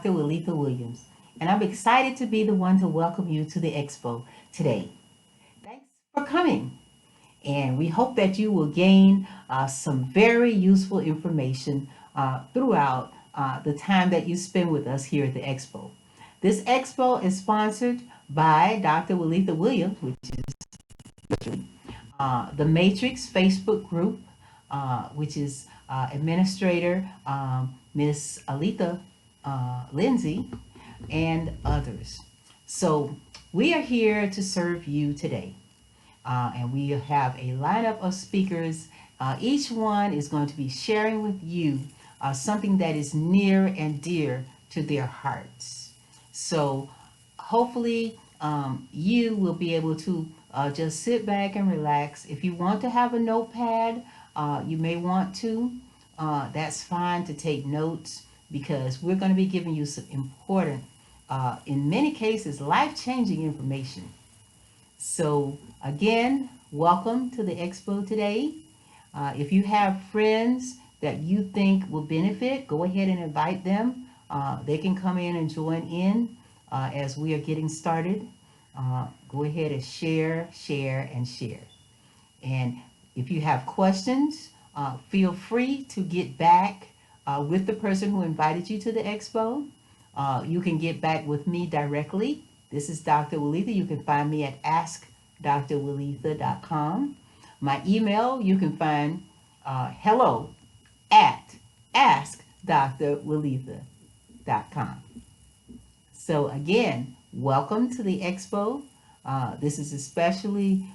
Dr. Walitha Williams, and I'm excited to be the one to welcome you to the Expo today. Thanks for coming, and we hope that you will gain some very useful information throughout the time that you spend with us here at the Expo. This Expo is sponsored by Dr. Walitha Williams, which is the Matrix Facebook group, which is Administrator Miss Alita Lindsay, and others. So we are here to serve you today. And we have a lineup of speakers. Each one is going to be sharing with you something that is near and dear to their hearts. So hopefully you will be able to just sit back and relax. If you want to have a notepad, you may want to. That's fine to take notes because we're going to be giving you some important, in many cases, life-changing information. So again, welcome to the Expo today. If you have friends that you think will benefit, go ahead and invite them. They can come in and join in as we are getting started. Go ahead and share, share, and share. And if you have questions, feel free to get back with the person who invited you to the Expo. You can get back with me directly. This is Dr. Walitha. You can find me at askdrwalitha.com. My email, you can find hello at askdrwalitha.com. So again, welcome to the Expo. This is especially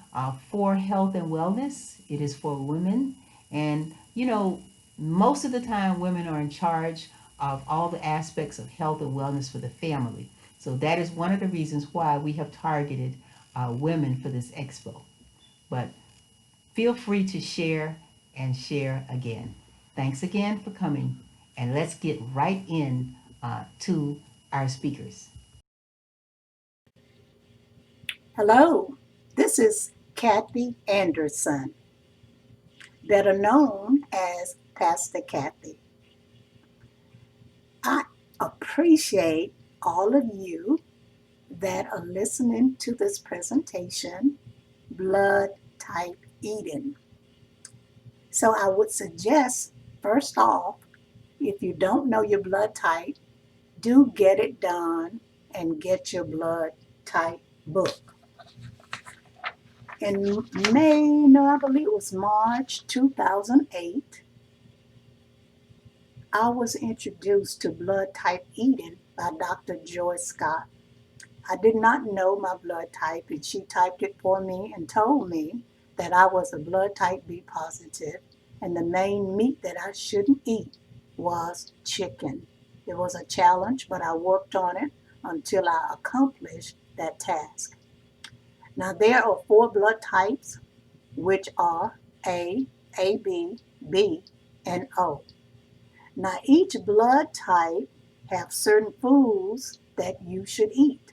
for health and wellness. It is for women. And, you know, most of the time women are in charge of all the aspects of health and wellness for the family. So that is one of the reasons why we have targeted women for this expo. But feel free to share and share again. Thanks again for coming, and let's get right in to our speakers. Hello, this is Kathy Anderson, better known as Pastor Kathy. I appreciate all of you that are listening to this presentation, Blood Type Eating. So I would suggest, first off, if you don't know your blood type, do get it done and get your blood type book. In May, no, I believe it was March 2008, I was introduced to blood type eating by Dr. Joy Scott. I did not know my blood type, and she typed it for me and told me that I was a blood type B positive, and the main meat that I shouldn't eat was chicken. It was a challenge, but I worked on it until I accomplished that task. Now, there are four blood types, which are A, AB, B, and O. Now, each blood type have certain foods that you should eat.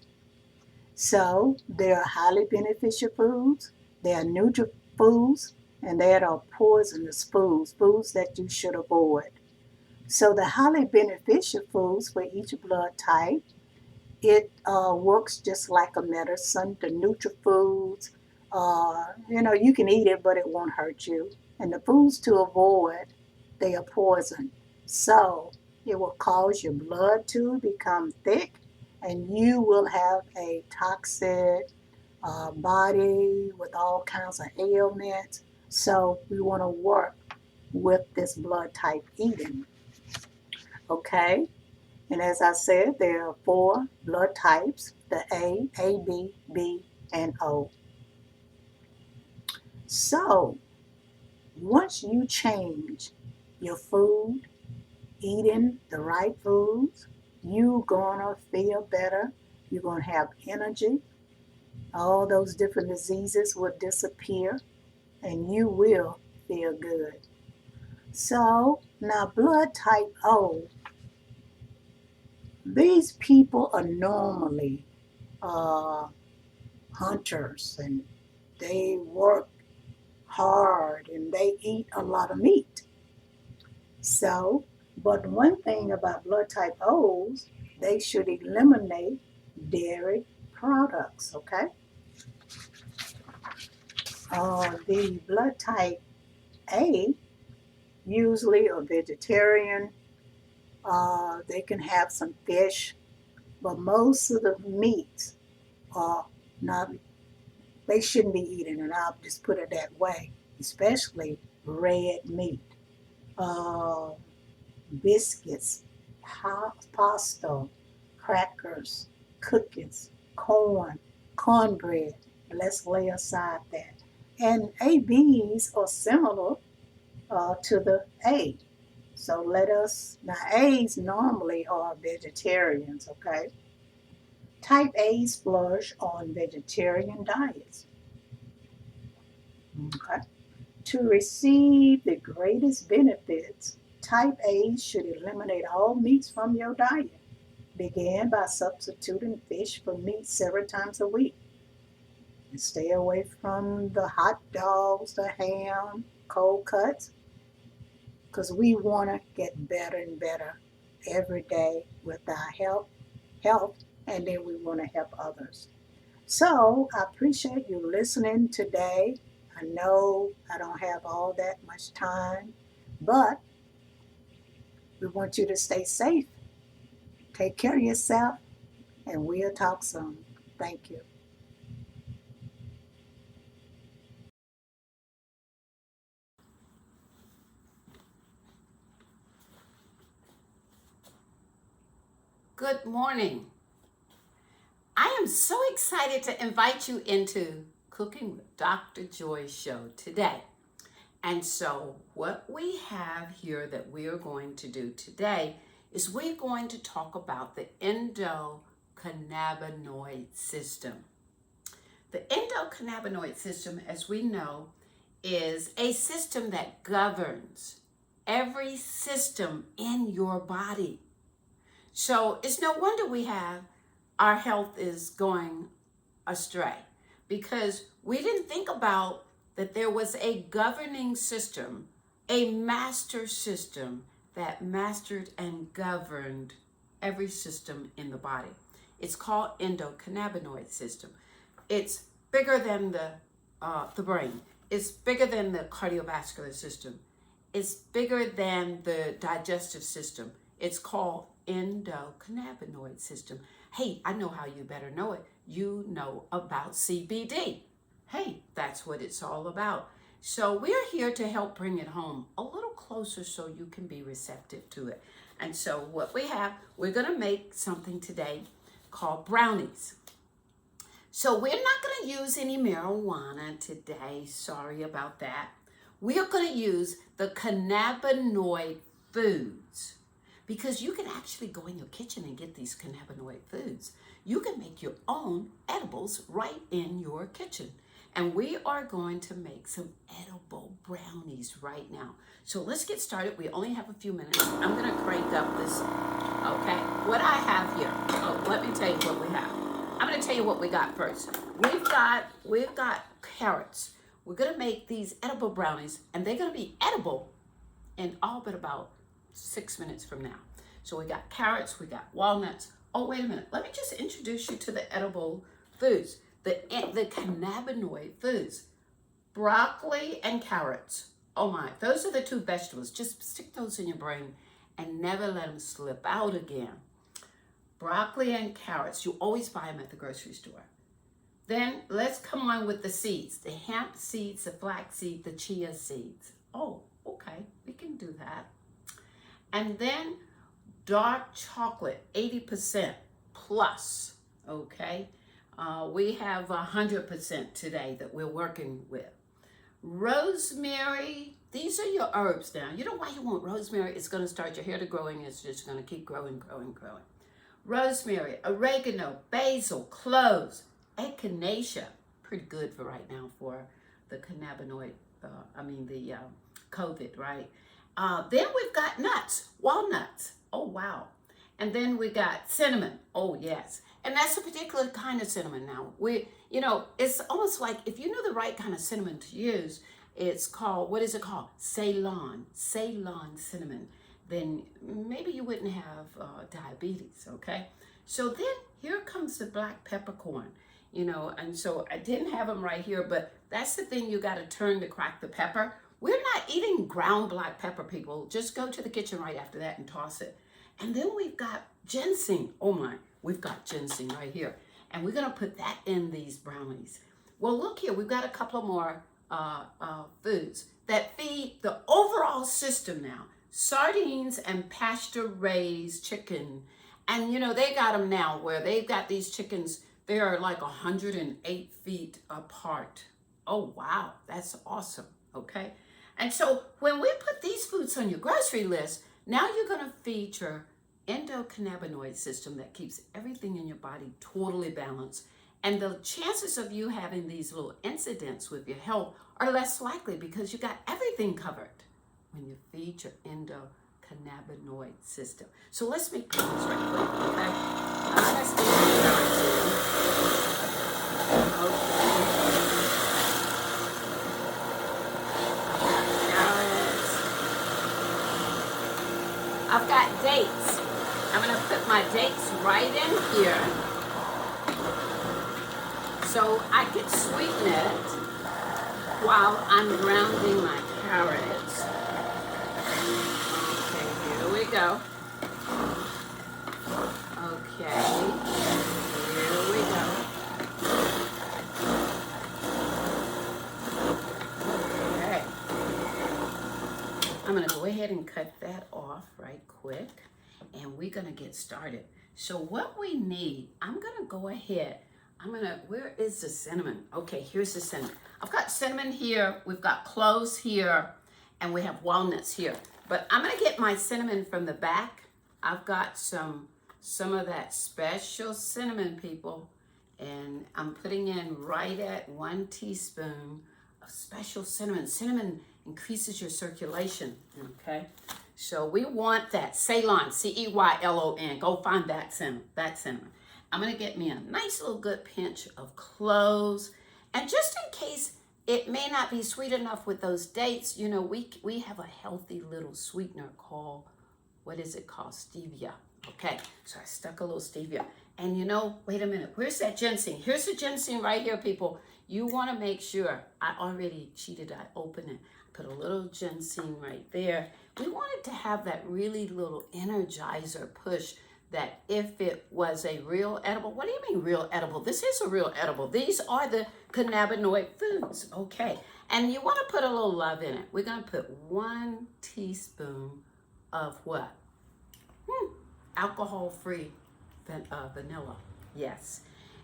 So, there are highly beneficial foods, there are neutral foods, and there are poisonous foods, foods that you should avoid. So, the highly beneficial foods for each blood type, it works just like a medicine. The NutriFoods, you can eat it, but it won't hurt you. And the foods to avoid, they are poison. So it will cause your blood to become thick, and you will have a toxic body with all kinds of ailments. So we want to work with this blood type eating. Okay? And as I said, there are four blood types, the A, AB, B, and O. So once you change your food, eating the right foods, you're gonna feel better, you're gonna have energy, all those different diseases will disappear, and you will feel good. So now blood type O, these people are normally uh, hunters, and they work hard and they eat a lot of meat. So, but one thing about blood type O's, they should eliminate dairy products, okay? The blood type A, usually a vegetarian, they can have some fish, but most of the meats are not, they shouldn't be eaten, and I'll just put it that way, especially red meat. Uh, Biscuits, pasta, crackers, cookies, cornbread. Let's lay aside that. And ABs are similar to the A. So let us, now A's normally are vegetarians, okay? Type A's flourish on vegetarian diets, okay? To receive the greatest benefits, type A's should eliminate all meats from your diet. Begin by substituting fish for meat several times a week. And stay away from the hot dogs, the ham, cold cuts, because we want to get better and better every day with our health, and then we want to help others. So I appreciate you listening today. I know I don't have all that much time, but we want you to stay safe. Take care of yourself, and we'll talk soon. Thank you. Good morning. I am so excited to invite you into Cooking with Dr. Joy's show today. And so, what we have here that we are going to do today is we're going to talk about the endocannabinoid system. The endocannabinoid system, as we know, is a system that governs every system in your body. So it's no wonder we have our health is going astray because we didn't think about that there was a governing system, a master system that mastered and governed every system in the body. It's called endocannabinoid system. It's bigger than the brain. It's bigger than the cardiovascular system. It's bigger than the digestive system. It's called endocannabinoid system. Hey, I know how you better know it. You know about CBD. Hey, that's what it's all about. So we're here to help bring it home a little closer so you can be receptive to it. And so what we have, we're going to make something today called brownies. So we're not going to use any marijuana today. Sorry about that. We are going to use the cannabinoid foods because you can actually go in your kitchen and get these cannabinoid foods. You can make your own edibles right in your kitchen. And we are going to make some edible brownies right now. So let's get started. We only have a few minutes. I'm going to crank up this. Okay, what I have here. Oh, let me tell you what we have. I'm going to tell you what we got first. We've got carrots. We're going to make these edible brownies, and they're going to be edible in all but about 6 minutes from now. So we got carrots, we got walnuts. Oh, wait a minute. Let me just introduce you to the edible foods, the cannabinoid foods. Broccoli and carrots. Oh my, those are the two vegetables. Just stick those in your brain and never let them slip out again. Broccoli and carrots, you always buy them at the grocery store. Then let's come on with the seeds, the hemp seeds, the flax seed, the chia seeds. Oh, okay, we can do that. And then dark chocolate, 80% plus, okay? We have 100% today that we're working with. Rosemary, these are your herbs now. You know why you want rosemary? It's going to start your hair to growing. It's just going to keep growing. Rosemary, oregano, basil, cloves, echinacea. Pretty good for right now for the cannabinoid, the COVID, right? Then we've got nuts, walnuts. Oh, wow. And then we got cinnamon. Oh, yes. And that's a particular kind of cinnamon now. It's almost like if you know the right kind of cinnamon to use, it's called, what is it called? Ceylon cinnamon. then maybe you wouldn't have diabetes, okay? So then here comes the black peppercorn, and so I didn't have them right here, but that's the thing you got to turn to crack the pepper. We're not eating ground black pepper, people. Just go to the kitchen right after that and toss it. And then we've got ginseng. Oh my, we've got ginseng right here. And we're gonna put that in these brownies. Well, look here, we've got a couple more foods that feed the overall system now. Sardines and pasture-raised chicken. And they got them now where they've got these chickens, they are like 108 feet apart. Oh, wow, that's awesome, okay? And so when we put these foods on your grocery list, now you're gonna feed your endocannabinoid system that keeps everything in your body totally balanced. And the chances of you having these little incidents with your health are less likely because you got everything covered when you feed your endocannabinoid system. So let's make this right quick, okay? Let's do I've got dates. I'm gonna put my dates right in here so I can sweeten it while I'm grounding my carrots. Okay, here we go. Okay, here we go. Okay. I'm gonna go ahead and cut that off right quick, and we're gonna get started. So what we need, I'm gonna go ahead, where is the cinnamon? Okay, here's the cinnamon. I've got cinnamon here, we've got cloves here, and we have walnuts here. But I'm gonna get my cinnamon from the back. I've got some of that special cinnamon, people, and I'm putting in right at 1 teaspoon of special cinnamon. Cinnamon increases your circulation, okay? So we want that Ceylon, C-E-Y-L-O-N. Go find that cinnamon. I'm gonna get me a nice little good pinch of cloves. And just in case it may not be sweet enough with those dates, we have a healthy little sweetener called, what is it called? Stevia. Okay, so I stuck a little stevia. And wait a minute, where's that ginseng? Here's the ginseng right here, people. You wanna make sure, I already cheated, I opened it. Put a little ginseng right there. We wanted to have that really little energizer push that if it was a real edible, what do you mean real edible? This is a real edible. These are the cannabinoid foods, okay. And you wanna put a little love in it. We're gonna put 1 teaspoon of what? Alcohol-free vanilla, yes.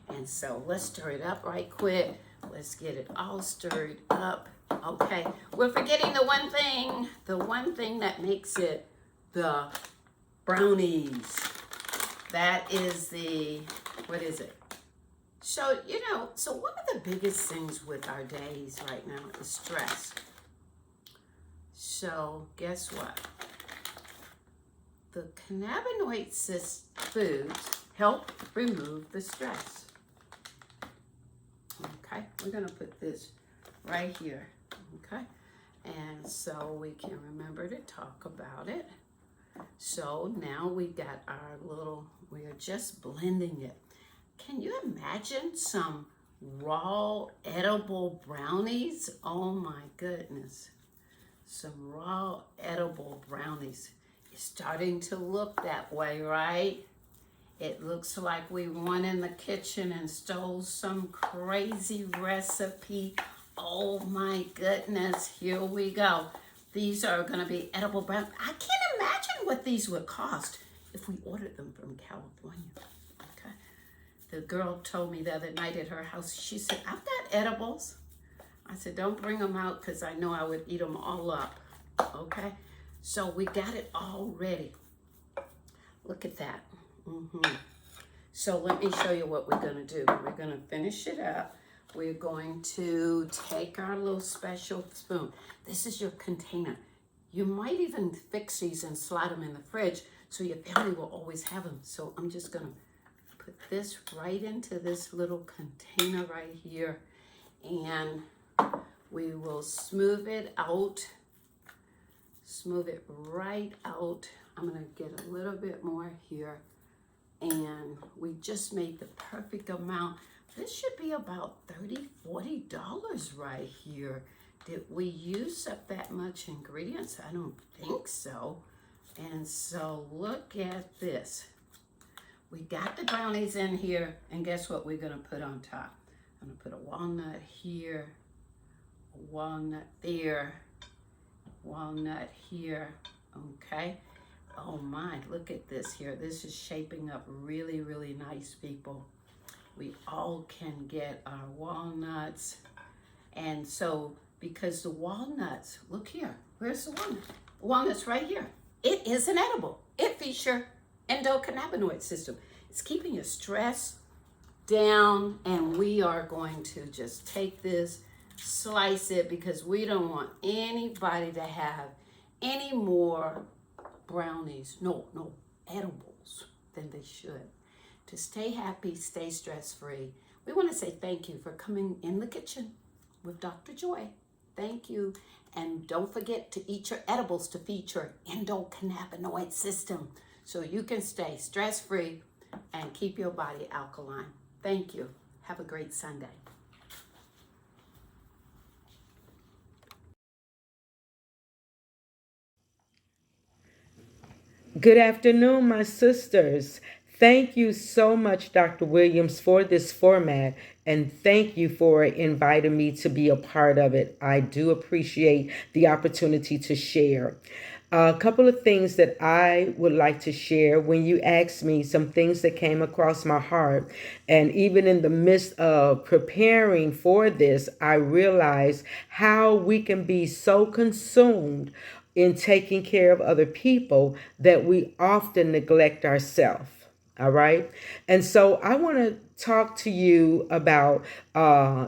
And so let's stir it up right quick. Let's get it all stirred up. Okay, we're forgetting the one thing that makes it the brownies. That is what is it? So, so one of the biggest things with our days right now is stress. So guess what? The cannabinoid foods help remove the stress. Okay, we're gonna put this right here, okay? And so we can remember to talk about it. So now we got we are just blending it. Can you imagine some raw edible brownies? Oh my goodness. Some raw edible brownies. It's starting to look that way, right? It looks like we went in the kitchen and stole some crazy recipe. Oh my goodness, here we go. These are gonna be edible brownies. I can't imagine what these would cost if we ordered them from California, okay? The girl told me the other night at her house, she said, I've got edibles. I said, don't bring them out because I know I would eat them all up, okay? So we got it all ready. Look at that. So let me show you what we're gonna do. We're gonna finish it up. We're going to take our little special spoon. This is your container. You might even fix these and slide them in the fridge so your family will always have them. So I'm just gonna put this right into this little container right here, and we will smooth it out Smooth it right out. I'm gonna get a little bit more here. And we just made the perfect amount. This should be about $30, $40 right here. Did we use up that much ingredients? I don't think so. And so look at this. We got the brownies in here, and guess what we're gonna put on top? I'm gonna put a walnut here, a walnut there, walnut here, okay? Oh my, look at this here. This is shaping up really, really nice, people. We all can get our walnuts. And so, because the walnuts, look here, where's the walnut? The walnut's right here. It is an edible. It features your endocannabinoid system. It's keeping your stress down, and we are going to just take this, slice it, because we don't want anybody to have any more brownies, no, edibles than they should. To stay happy, stay stress-free, we want to say thank you for coming in the kitchen with Dr. Joy. Thank you. And don't forget to eat your edibles to feed your endocannabinoid system so you can stay stress-free and keep your body alkaline. Thank you. Have a great Sunday. Good afternoon, my sisters. Thank you so much, Dr. Williams, for this format, and thank you for inviting me to be a part of it. I do appreciate the opportunity to share. A couple of things that I would like to share when you asked me, some things that came across my heart. And even in the midst of preparing for this, I realized how we can be so consumed in taking care of other people that we often neglect ourselves. All right. And so I want to talk to you about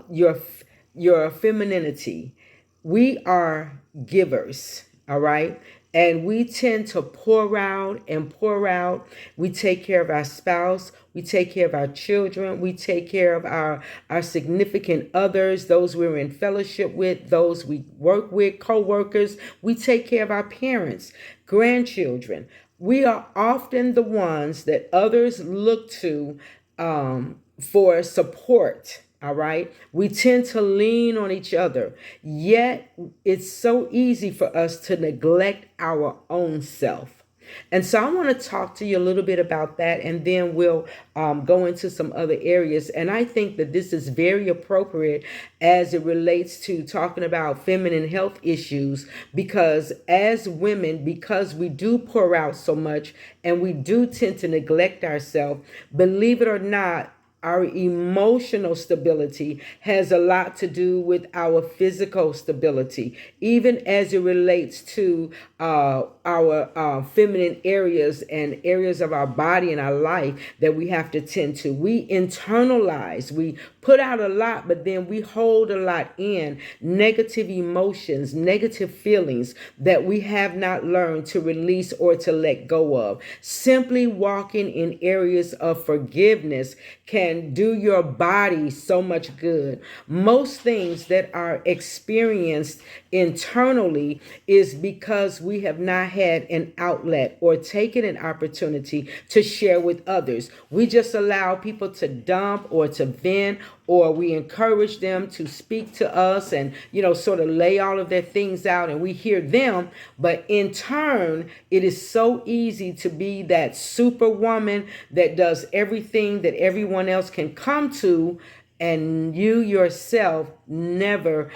your femininity. We are givers, all right? And we tend to pour out and pour out. We take care of our spouse. We take care of our children. We take care of our significant others, those we're in fellowship with, those we work with, co-workers. We take care of our parents, grandchildren. We are often the ones that others look to for support. All right. We tend to lean on each other. Yet it's so easy for us to neglect our own self. And so I want to talk to you a little bit about that, and then we'll go into some other areas. And I think that this is very appropriate as it relates to talking about feminine health issues, because as women, because we do pour out so much and we do tend to neglect ourselves, believe it or not, our emotional stability has a lot to do with our physical stability, even as it relates to our feminine areas and areas of our body and our life that we have to tend to. We internalize, we put out a lot, but then we hold a lot in, negative emotions, negative feelings that we have not learned to release or to let go of. Simply walking in areas of forgiveness can do your body so much good. Most things that are experienced internally is because we have not had an outlet or taken an opportunity to share with others. We just allow people to dump or to vent, or we encourage them to speak to us and, sort of lay all of their things out, and we hear them. But in turn, it is so easy to be that superwoman that does everything that everyone else can come to, and you yourself never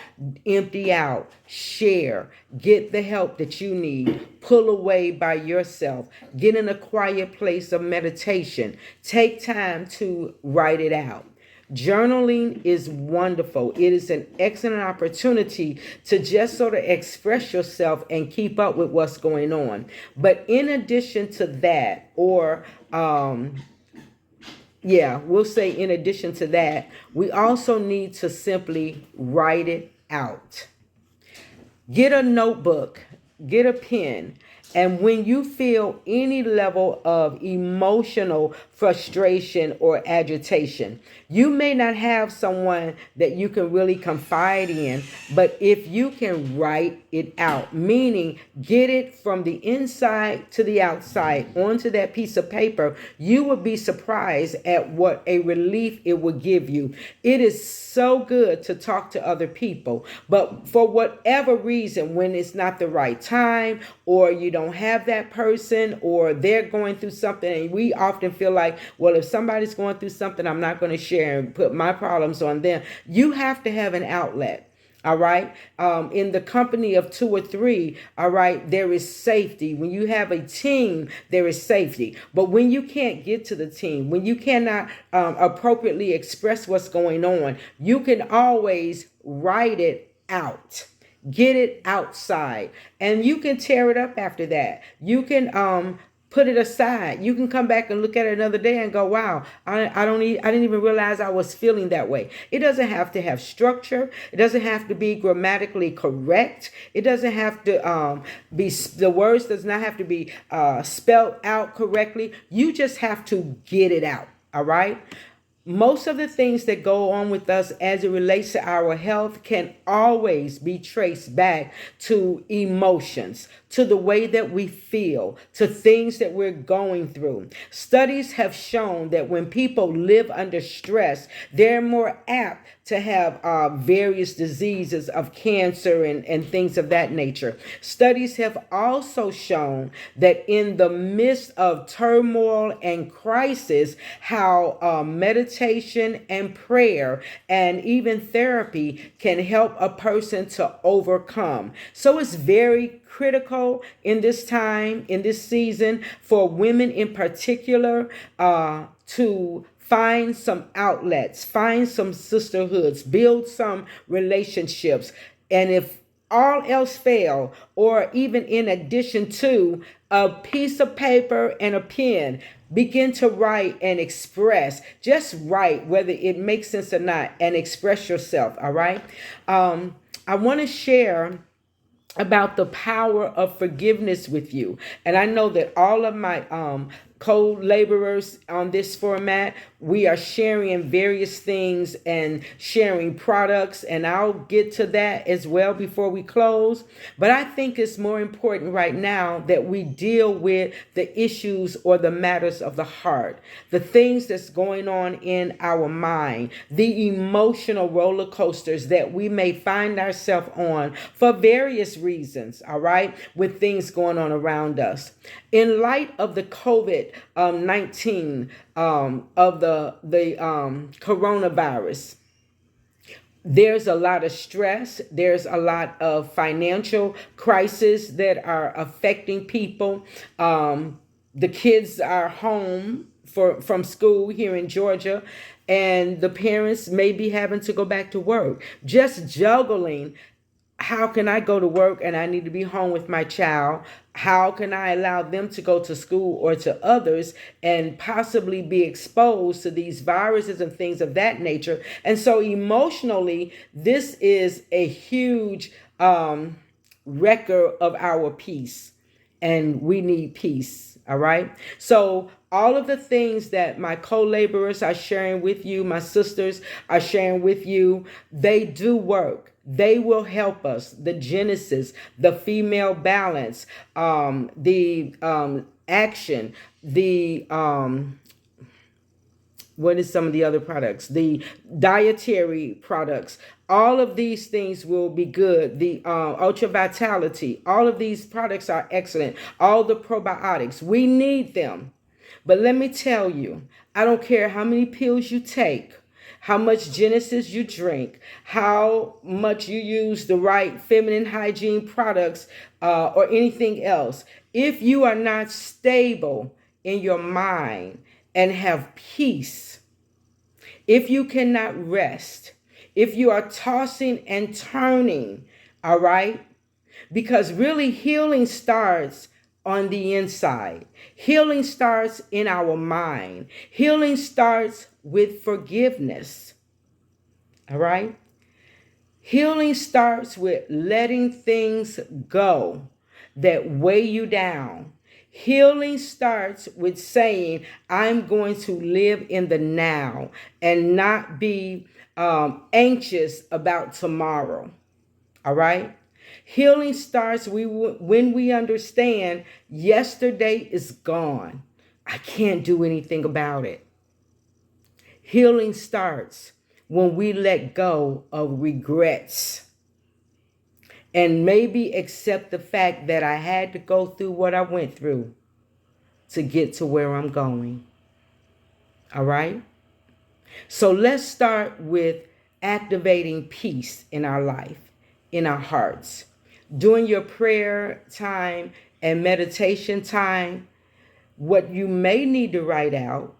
empty out, share, get the help that you need, pull away by yourself, get in a quiet place of meditation, take time to write it out. Journaling is wonderful. It is an excellent opportunity to just sort of express yourself and keep up with what's going on. But in addition to that, we'll say in addition to that, we also need to simply write it out. Get a notebook, get a pen, And when you feel any level of emotional frustration or agitation, you may not have someone that you can really confide in, but if you can write it out, meaning get it from the inside to the outside onto that piece of paper, you would be surprised at what a relief it will give you. It is so good to talk to other people, but for whatever reason, when it's not the right time, or you don't have that person, or they're going through something, and we often feel like, well, if somebody's going through something, I'm not going to share and put my problems on them. You have to have an outlet. All right. In the company of two or three, all right, there is safety. When you have a team, there is safety. But when you can't get to the team, when you cannot appropriately express what's going on, you can always write it out. Get it outside, and you can tear it up after that. You can put it aside. You can come back and look at it another day and go, wow, I didn't even realize I was feeling that way. It doesn't have to have structure. It doesn't have to be grammatically correct. It doesn't have to be, the words does not have to be spelled out correctly. You just have to get it out. All right. Most of the things that go on with us as it relates to our health can always be traced back to emotions, to the way that we feel, to things that we're going through. Studies have shown that when people live under stress, they're more apt to have various diseases of cancer and things of that nature. Studies have also shown that in the midst of turmoil and crisis, how meditation and prayer and even therapy can help a person to overcome. So it's very critical in this time, in this season, for women in particular, to find some outlets, find some sisterhoods, build some relationships. And if all else fail, or even in addition to a piece of paper and a pen, begin to write and express. Just write, whether it makes sense or not, and express yourself. All right. I want to share about the power of forgiveness with you. And I know that all of my co-laborers on this format, we are sharing various things and sharing products, and I'll get to that as well before we close. But I think it's more important right now that we deal with the issues or the matters of the heart, the things that's going on in our mind, the emotional roller coasters that we may find ourselves on for various reasons, all right, with things going on around us. In light of the COVID 19 of the coronavirus, there's a lot of stress. There's a lot of financial crisis that are affecting people. The kids are home from school here in Georgia, and the parents may be having to go back to work, just juggling. How can I go to work and I need to be home with my child? How can I allow them to go to school or to others and possibly be exposed to these viruses and things of that nature? And so emotionally, this is a huge wrecker of our peace, and we need peace. All right. So all of the things that my co-laborers are sharing with you, my sisters are sharing with you, they do work. They will help us. The Genesis, the female balance, the action, the what is some of the other products? The dietary products. All of these things will be good. The Ultra Vitality. All of these products are excellent. All the probiotics. We need them. But let me tell you, I don't care how many pills you take, how much Genesis you drink, how much you use the right feminine hygiene products or anything else. If you are not stable in your mind and have peace, if you cannot rest, if you are tossing and turning, all right? Because really healing starts on the inside. Healing starts in our mind. Healing starts with forgiveness. All right? Healing starts with letting things go that weigh you down. Healing starts with saying, I'm going to live in the now and not be anxious about tomorrow. All right? Healing starts when we understand yesterday is gone. I can't do anything about it. Healing starts when we let go of regrets and maybe accept the fact that I had to go through what I went through to get to where I'm going. All right? So let's start with activating peace in our life, in our hearts. During your prayer time and meditation time, what you may need to write out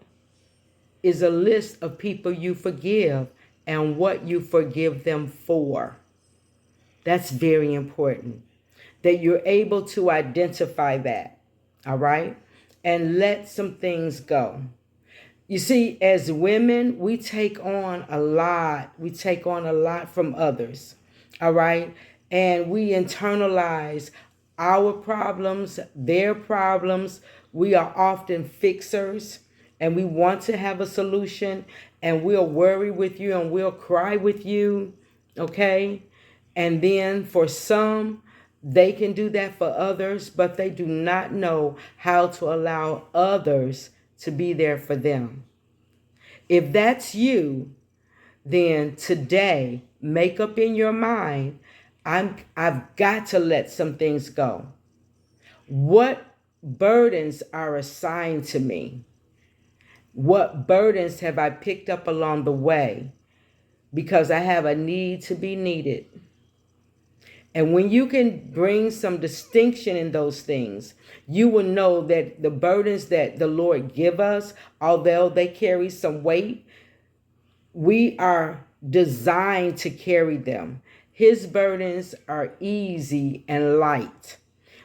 is a list of people you forgive and what you forgive them for. That's very important that you're able to identify that, all right? And let some things go. You see, as women, we take on a lot. We take on a lot from others, all right? And we internalize our problems, their problems. We are often fixers and we want to have a solution, and we'll worry with you and we'll cry with you, okay? And then for some, they can do that for others, but they do not know how to allow others to be there for them. If that's you, then today make up in your mind, I've got to let some things go. What burdens are assigned to me? What burdens have I picked up along the way because I have a need to be needed? And when you can bring some distinction in those things, you will know that the burdens that the Lord give us, although they carry some weight, we are designed to carry them. His burdens are easy and light.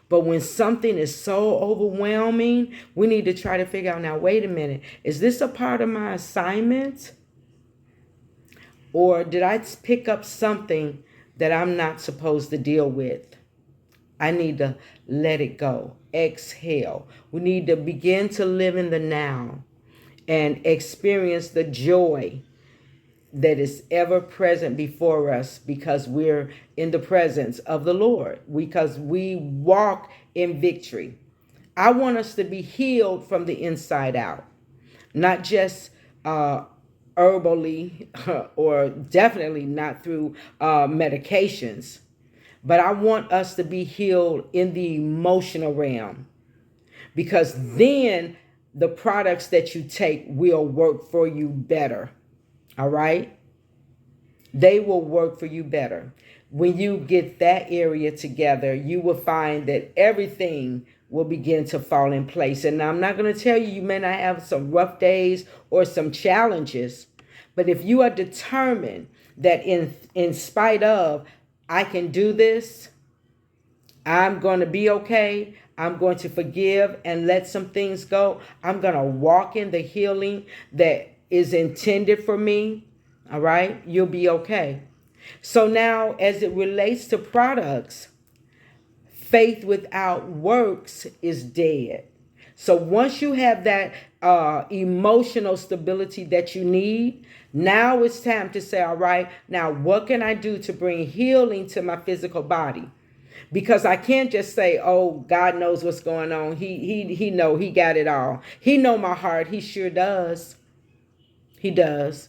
But when something is so overwhelming, we need to try to figure out, now, wait a minute, is this a part of my assignment? Or did I pick up something that I'm not supposed to deal with? I need to let it go. Exhale. We need to begin to live in the now and experience the joy that is ever present before us because we're in the presence of the Lord, because we walk in victory. I want us to be healed from the inside out, not just herbally or definitely not through medications, but I want us to be healed in the emotional realm, because then the products that you take will work for you better. All right? They will work for you better. When you get that area together, you will find that everything will begin to fall in place. And I'm not going to tell you, you may not have some rough days or some challenges, but if you are determined that in spite of, I can do this, I'm going to be okay, I'm going to forgive and let some things go, I'm going to walk in the healing that is intended for me, all right, you'll be okay. So now, as it relates to products, faith without works is dead. So once you have that emotional stability that you need, now it's time to say, all right, now what can I do to bring healing to my physical body? Because I can't just say, oh, God knows what's going on. He know, he got it all. He know my heart. He sure does. He does.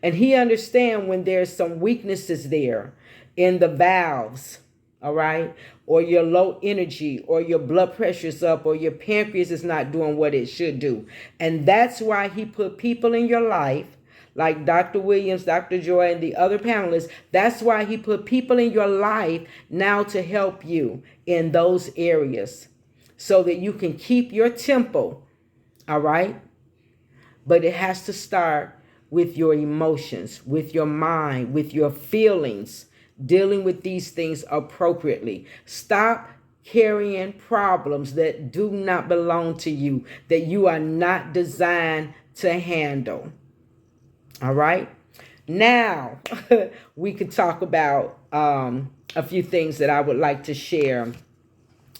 And he understands when there's some weaknesses there in the valves, all right? Or your low energy, or your blood pressure's up, or your pancreas is not doing what it should do. And that's why he put people in your life like Dr. Williams, Dr. Joy, and the other panelists. That's why he put people in your life now to help you in those areas so that you can keep your tempo, all right? But it has to start with your emotions, with your mind, with your feelings, dealing with these things appropriately. Stop carrying problems that do not belong to you, that you are not designed to handle. All right. Now we could talk about a few things that I would like to share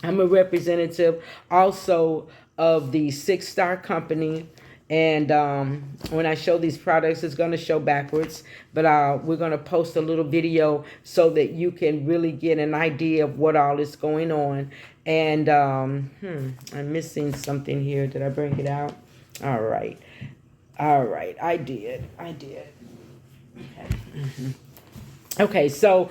I'm a representative also of the Six Star Company. And when I show these products, it's going to show backwards, but we're going to post a little video so that you can really get an idea of what all is going on. And I'm missing something here. Did I bring it out? All right. All right. I did. Okay. Okay, so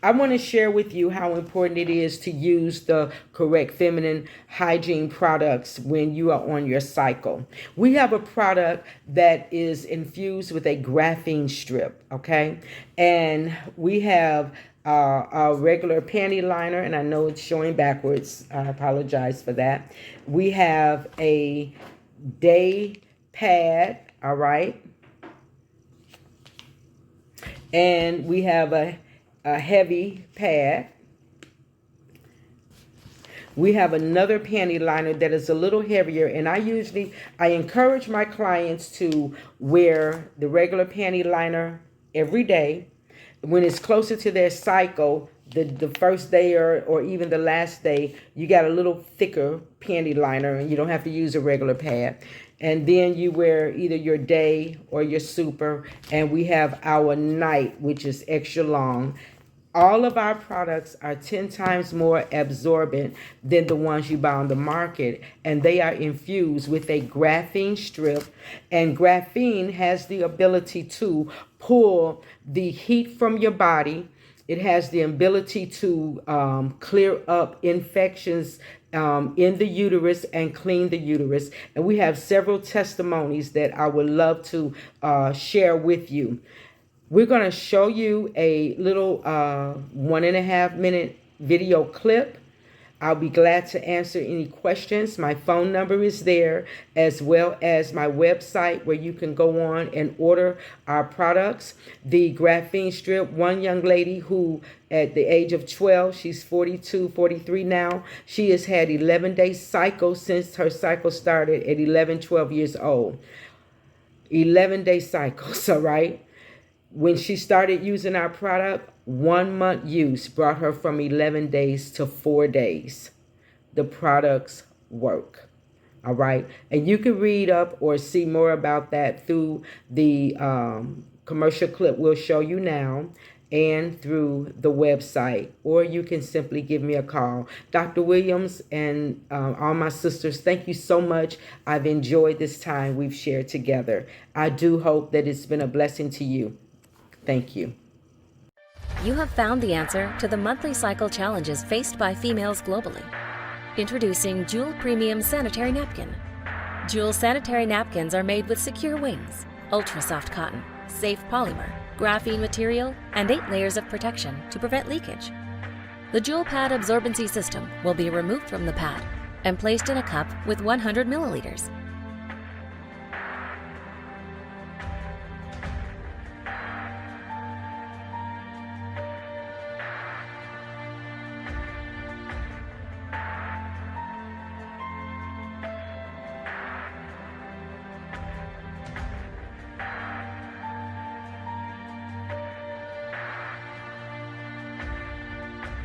I want to share with you how important it is to use the correct feminine hygiene products when you are on your cycle. We have a product that is infused with a graphene strip, okay? And we have a regular panty liner, and I know it's showing backwards. I apologize for that. We have a day pad, all right? And we have a heavy pad. We have another panty liner that is a little heavier, and I encourage my clients to wear the regular panty liner every day. When it's closer to their cycle, the first day or even the last day, you got a little thicker panty liner, and you don't have to use a regular pad. And then you wear either your day or your super, and we have our night, which is extra long. All of our products are 10 times more absorbent than the ones you buy on the market, and they are infused with a graphene strip. And graphene has the ability to pull the heat from your body. It has the ability to clear up infections in the uterus and clean the uterus. And we have several testimonies that I would love to share with you. We're going to show you a little 1.5 minute video clip. I'll be glad to answer any questions. My phone number is there, as well as my website where you can go on and order our products. The graphene strip, one young lady who at the age of 12, she's 42, 43 now, she has had 11-day cycle since her cycle started at 11, 12 years old. 11-day cycles, all right? When she started using our product, 1 month use brought her from 11 days to 4 days. The products work. All right. And you can read up or see more about that through the commercial clip we'll show you now and through the website, or you can simply give me a call. Dr. Williams and all my sisters, thank you so much. I've enjoyed this time we've shared together. I do hope that it's been a blessing to you. Thank you. You have found the answer to the monthly cycle challenges faced by females globally. Introducing Jewel Premium Sanitary Napkin. Jewel sanitary napkins are made with secure wings, ultra-soft cotton, safe polymer, graphene material, and 8 layers of protection to prevent leakage. The Jewel Pad absorbency system will be removed from the pad and placed in a cup with 100 milliliters.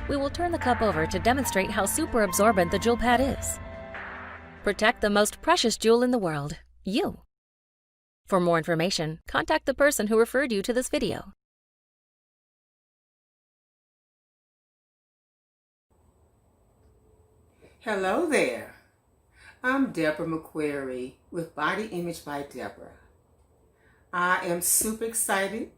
We will turn the cup over to demonstrate how super absorbent the Jewel Pad is. Protect the most precious jewel in the world, you. For more information, contact the person who referred you to this video. Hello there. I'm Deborah McQuarrie with Body Image by Deborah. I am super excited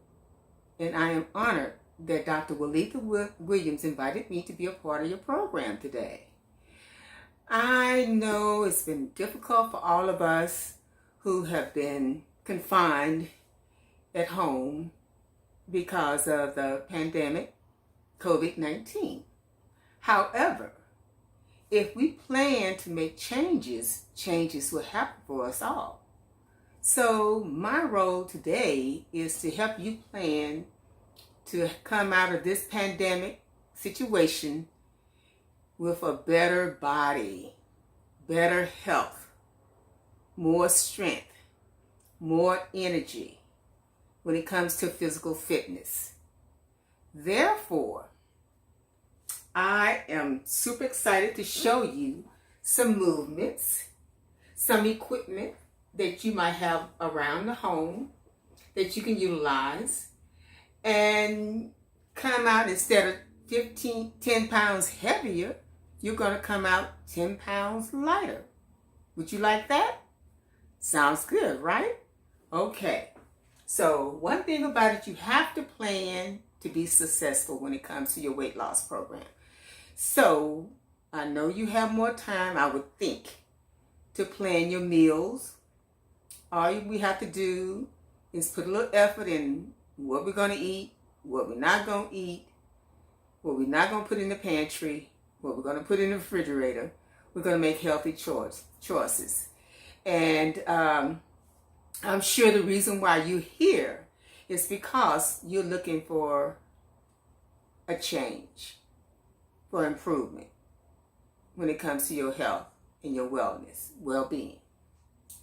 and I am honored that Dr. Walitha Williams invited me to be a part of your program today. I know it's been difficult for all of us who have been confined at home because of the pandemic, COVID-19. However, if we plan to make changes, changes will happen for us all. So my role today is to help you plan to come out of this pandemic situation with a better body, better health, more strength, more energy when it comes to physical fitness. Therefore, I am super excited to show you some movements, some equipment that you might have around the home that you can utilize and come out instead of 10 pounds heavier, you're going to come out 10 pounds lighter. Would you like that? Sounds good, right? Okay. So one thing about it, you have to plan to be successful when it comes to your weight loss program. So I know you have more time, I would think, to plan your meals. All we have to do is put a little effort in what we're going to eat, what we're not going to eat, what we're not going to put in the pantry, what we're going to put in the refrigerator. We're going to make healthy choices. And I'm sure the reason why you're here is because you're looking for a change, for improvement when it comes to your health and your wellness, well-being.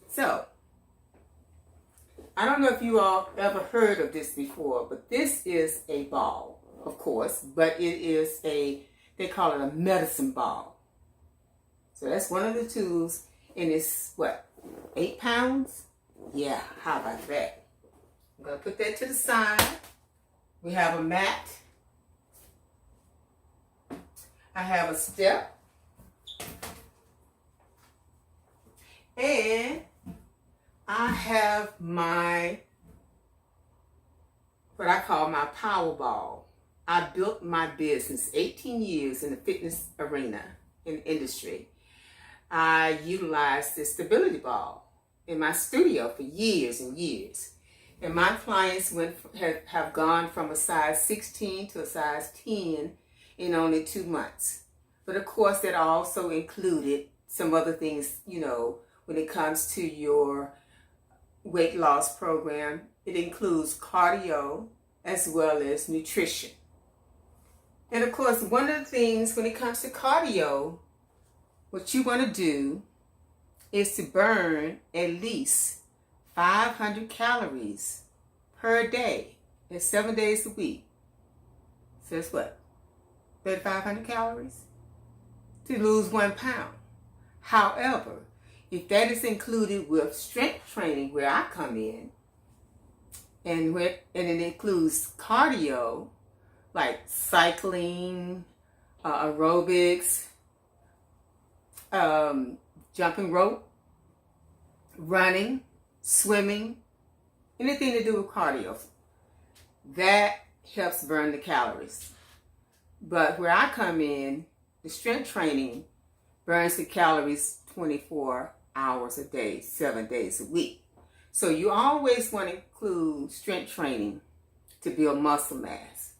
So, I don't know if you all ever heard of this before, but this is a ball, of course, but it is they call it a medicine ball. So that's one of the tools, and it's what, 8 pounds? Yeah, how about that? I'm going to put that to the side. We have a mat. I have a step. And I have what I call my power ball. I built my business 18 years in the fitness arena, in industry. I utilized this stability ball in my studio for years and years. And my clients have gone from a size 16 to a size 10 in only 2 months. But of course, that also included some other things, when it comes to your weight loss program. It includes cardio as well as nutrition. And of course, one of the things when it comes to cardio, what you want to do is to burn at least 500 calories per day. That's 7 days a week. So that's what? 3,500 calories to lose 1 pound. However, if that is included with strength training, where I come in, and it includes cardio, like cycling, aerobics, jumping rope, running, swimming, anything to do with cardio, that helps burn the calories. But where I come in, the strength training burns the calories 24 hours a day, 7 days a week. So you always want to include strength training to build muscle mass.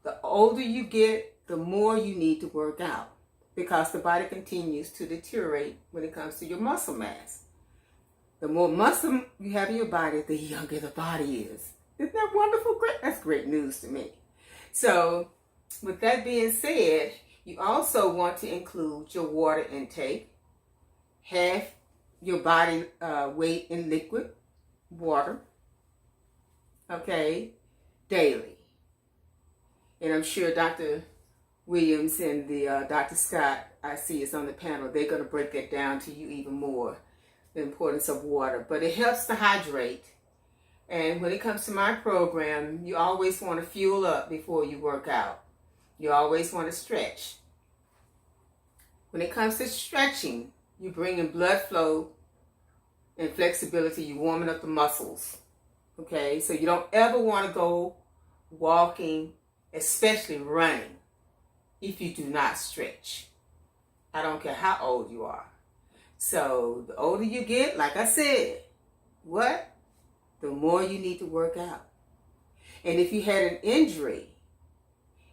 The older you get, the more you need to work out, because the body continues to deteriorate when it comes to your muscle mass. The more muscle you have in your body, the younger the body is. Isn't that wonderful? Great. That's great news to me. So with that being said, you also want to include your water intake. Half your body weight in liquid water, okay, daily. And I'm sure Dr. Williams and Dr. Scott, I see is on the panel, they're going to break that down to you even more, the importance of water. But it helps to hydrate. And when it comes to my program, you always want to fuel up before you work out. You always want to stretch. When it comes to stretching, you bring in blood flow and flexibility. You're warming up the muscles. Okay, so you don't ever want to go walking, especially running, if you do not stretch. I don't care how old you are. So the older you get, like I said, the more you need to work out. And if you had an injury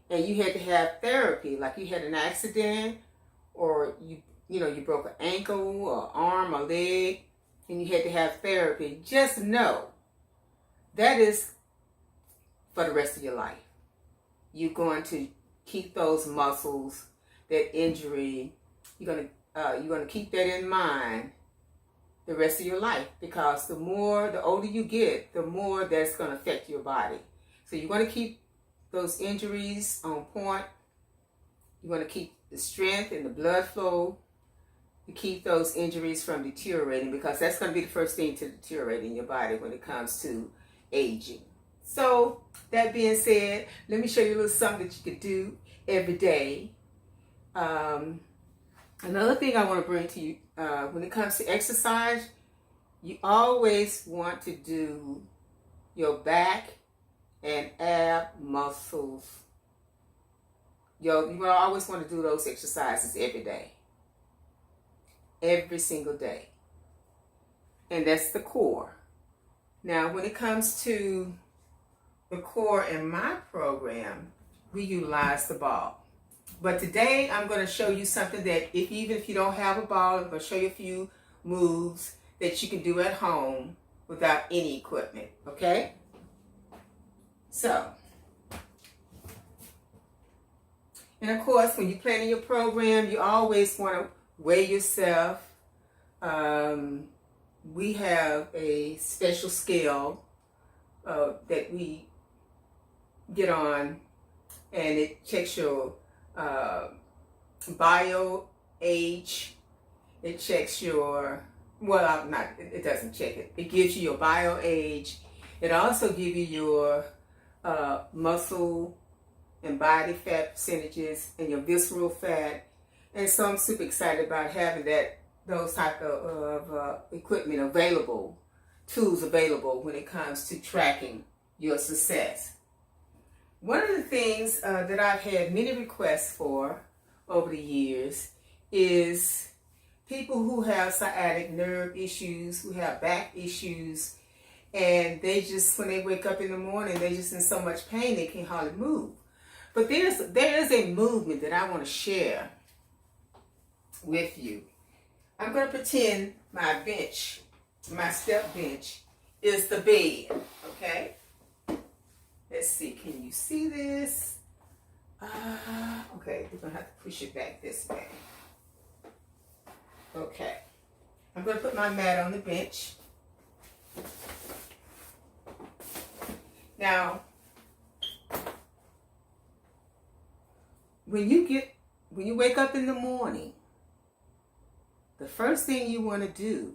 and you had to have therapy, like you had an accident, or you broke an ankle or arm or leg, and you had to have therapy, just know that is for the rest of your life. You're going to keep those muscles, that injury, you're going to keep that in mind the rest of your life, because the older you get, the more that's going to affect your body. So you want to keep those injuries on point You want to keep the strength and the blood flow to keep those injuries from deteriorating, because that's going to be the first thing to deteriorate in your body when it comes to aging. So that being said, let me show you a little something that you could do every day. Another thing I want to bring to you, when it comes to exercise, you always want to do your back and ab muscles. You always want to do those exercises every day. Every single day. And that's the core. Now, when it comes to the core in my program, we utilize the ball. But today I'm going to show you something that even if you don't have a ball, I'm going to show you a few moves that you can do at home without any equipment, okay? So, and of course, when you're planning your program, you always want to weigh yourself. We have a special scale that we get on, and it checks your bio age. It checks your, well, not, it doesn't check it. It gives you your bio age. It also gives you your muscle and body fat percentages and your visceral fat. And so I'm super excited about having those type of equipment available, tools available when it comes to tracking your success. One of the things that I've had many requests for over the years is people who have sciatic nerve issues, who have back issues, and they just, when they wake up in the morning, they're just in so much pain they can't hardly move. But there is a movement that I want to share with you. I'm going to pretend my bench, my step bench, is the bed, okay? Let's see, can you see this? Okay, we're going to have to push it back this way. Okay, I'm going to put my mat on the bench. Now, when you wake up in the morning, the first thing you want to do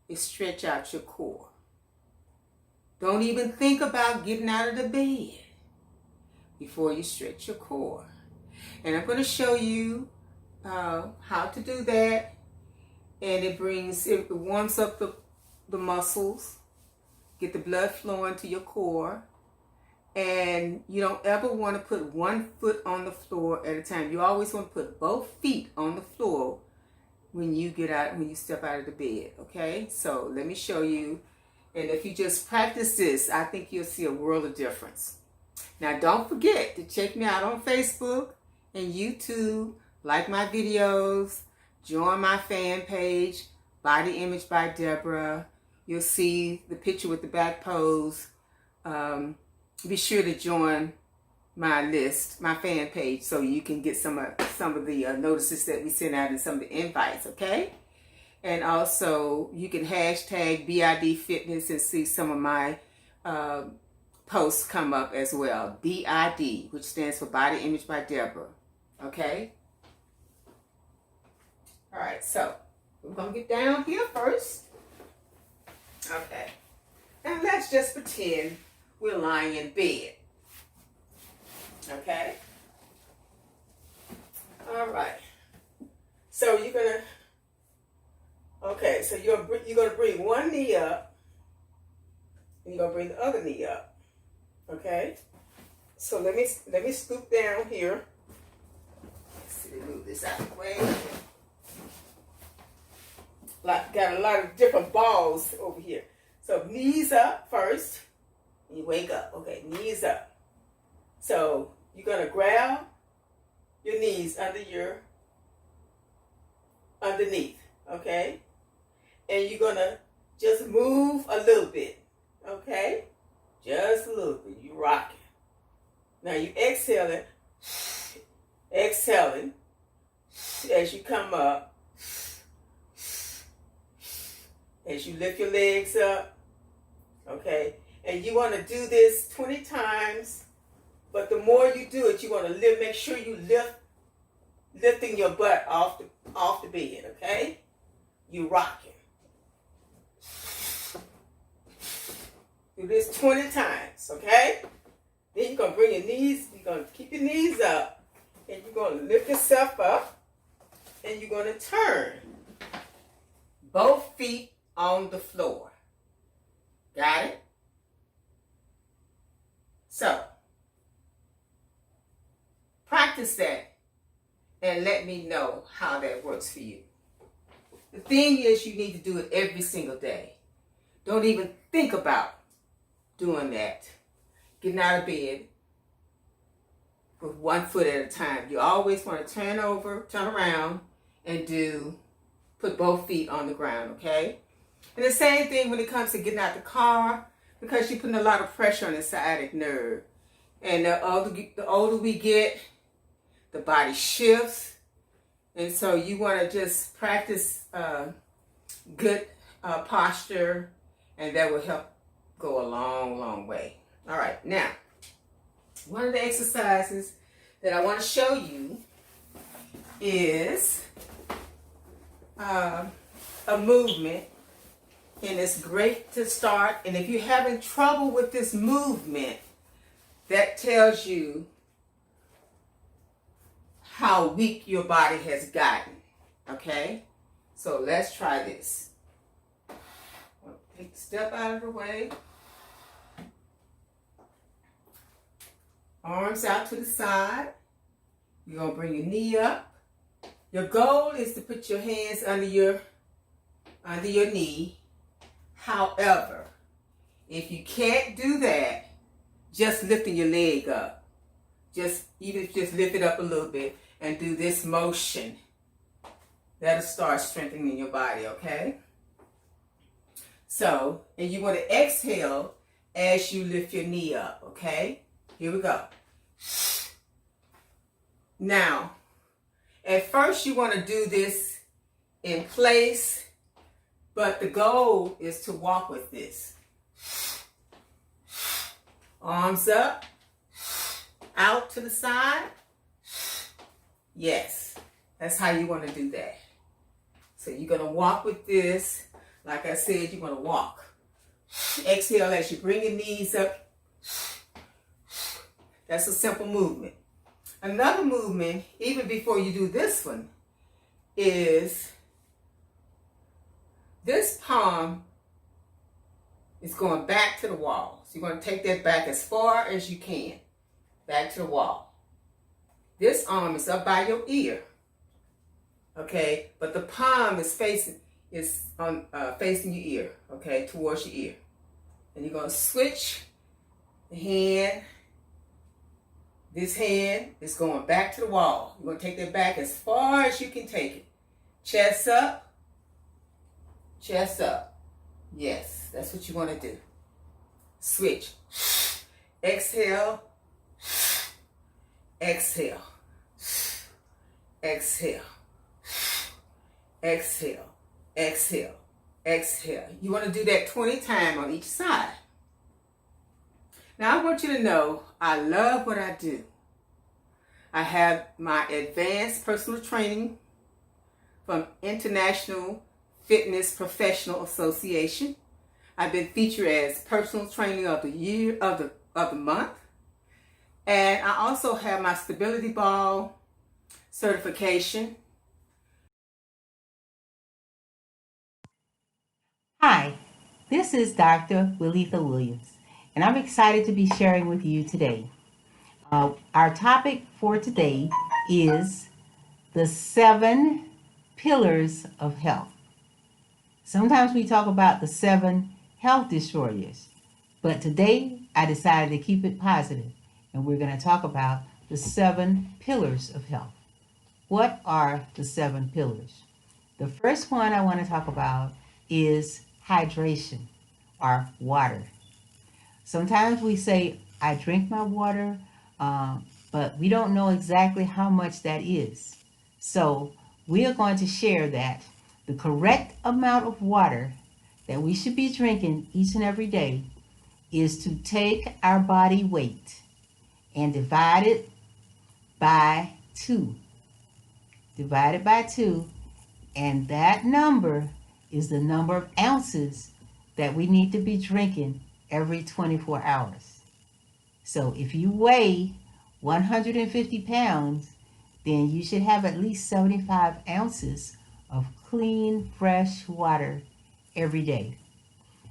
is stretch out your core. Don't even think about getting out of the bed before you stretch your core. And I'm going to show you how to do that. And it warms up the muscles, get the blood flowing to your core. And you don't ever want to put one foot on the floor at a time. You always want to put both feet on the floor when you step out of the bed, okay? So let me show you. And if you just practice this, I think you'll see a world of difference. Now, don't forget to check me out on Facebook and YouTube, like my videos, join my fan page, Body Image by Deborah. You'll see the picture with the back pose. Be sure to join my list, my fan page, so you can get some of the notices that we send out and some of the invites, okay? And also, you can hashtag BID Fitness and see some of my posts come up as well. BID, which stands for Body Image by Deborah, okay? All right, so we're going to get down here first. Okay. And let's just pretend we're lying in bed. Okay? All right. So you're going to, okay, so you're going to bring one knee up, and you're going to bring the other knee up. Okay? So let me scoop down here. Let's see, move this out of the way. Got a lot of different balls over here. So knees up first. You wake up. Okay, knees up. So you're going to grab your knees underneath. Okay? And you're going to just move a little bit. Okay? Just a little bit. You rock it. Now you exhaling as you come up. As you lift your legs up, okay? And you want to do this 20 times But the more you do it, you want to lift. Make sure you lifting your butt off the bed. Okay, you rocking. Do this 20 times. Okay. Then you're gonna bring your knees. You're gonna keep your knees up, and you're gonna lift yourself up, and you're gonna turn both feet on the floor. Got it? So, practice that and let me know how that works for you. The thing is, you need to do it every single day. Don't even think about doing that. Getting out of bed with one foot at a time. You always want to turn around, and put both feet on the ground, okay? And the same thing when it comes to getting out the car, because you're putting a lot of pressure on the sciatic nerve. And the older we get, the body shifts. And so you want to just practice good posture, and that will help go a long, long way. All right, now, one of the exercises that I want to show you is a movement, and it's great to start. And if you're having trouble with this movement, that tells you how weak your body has gotten. Okay? So let's try this. Take the step out of the way. Arms out to the side. You're going to bring your knee up. Your goal is to put your hands under your knee. However, if you can't do that, just lifting your leg up. Just lift it up a little bit and do this motion. That'll start strengthening your body, okay? So, and you want to exhale as you lift your knee up, okay? Here we go. Now, at first you want to do this in place, but the goal is to walk with this. Arms up, out to the side. Yes, that's how you want to do that. So you're going to walk with this. Like I said, you're going to walk. Exhale as you bring your knees up. That's a simple movement. Another movement, even before you do this one, is this palm is going back to the wall. So you're going to take that back as far as you can. Back to the wall. This arm is up by your ear. Okay, but the palm is facing your ear, okay, towards your ear. And you're going to switch the hand. This hand is going back to the wall. You're going to take that back as far as you can take it. Chest up. Chest up. Yes, that's what you want to do. Switch. Exhale. Exhale. Exhale. Exhale. Exhale. Exhale. You want to do that 20 times on each side. Now I want you to know I love what I do. I have my advanced personal training from International Fitness Professional Association. I've been featured as personal trainer of the year of the month. And I also have my stability ball certification. Hi, this is Dr. Willitha Williams, and I'm excited to be sharing with you today. Our topic for today is the 7 pillars of health. Sometimes we talk about the 7 health destroyers, but today I decided to keep it positive, and we're going to talk about the 7 pillars of health. What are the 7 pillars? The first one I want to talk about is hydration, or water. Sometimes we say, I drink my water, but we don't know exactly how much that is. So we are going to share that the correct amount of water that we should be drinking each and every day is to take our body weight and divide it by 2. Divide it by 2, and that number is the number of ounces that we need to be drinking every 24 hours. So if you weigh 150 pounds, then you should have at least 75 ounces of clean, fresh water every day.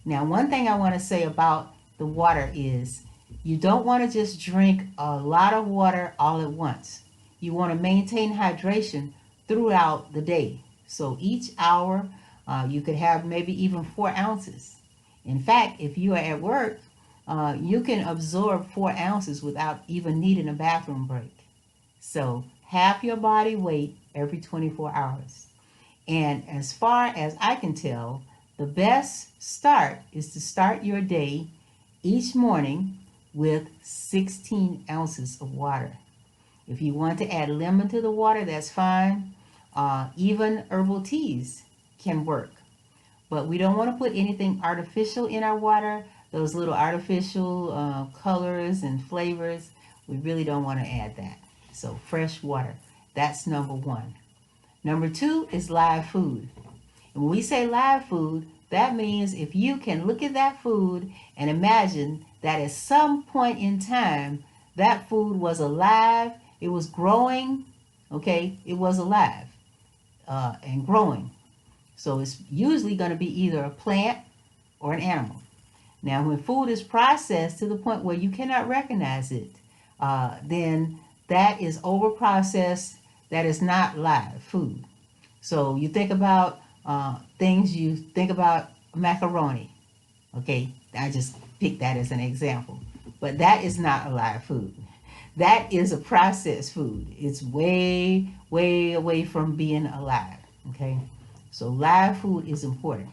Now, one thing I want to say about the water is you don't want to just drink a lot of water all at once. You want to maintain hydration throughout the day. So each hour, you could have maybe even 4 ounces. In fact, if you are at work, you can absorb 4 ounces without even needing a bathroom break. So half your body weight every 24 hours. And as far as I can tell, the best start is to start your day each morning with 16 ounces of water. If you want to add lemon to the water, that's fine. Even herbal teas can work. But we don't want to put anything artificial in our water, those little artificial colors and flavors. We really don't want to add that. So fresh water, that's number 1. Number 2 is live food. And when we say live food, that means if you can look at that food and imagine that at some point in time, that food was alive, it was growing, okay, it was alive and growing. So it's usually going to be either a plant or an animal. Now, when food is processed to the point where you cannot recognize it, then that is over processed, that is not live food. So you think about you think about macaroni. Okay, I just picked that as an example. But that is not a live food. That is a processed food. It's way, way away from being alive. Okay, so live food is important.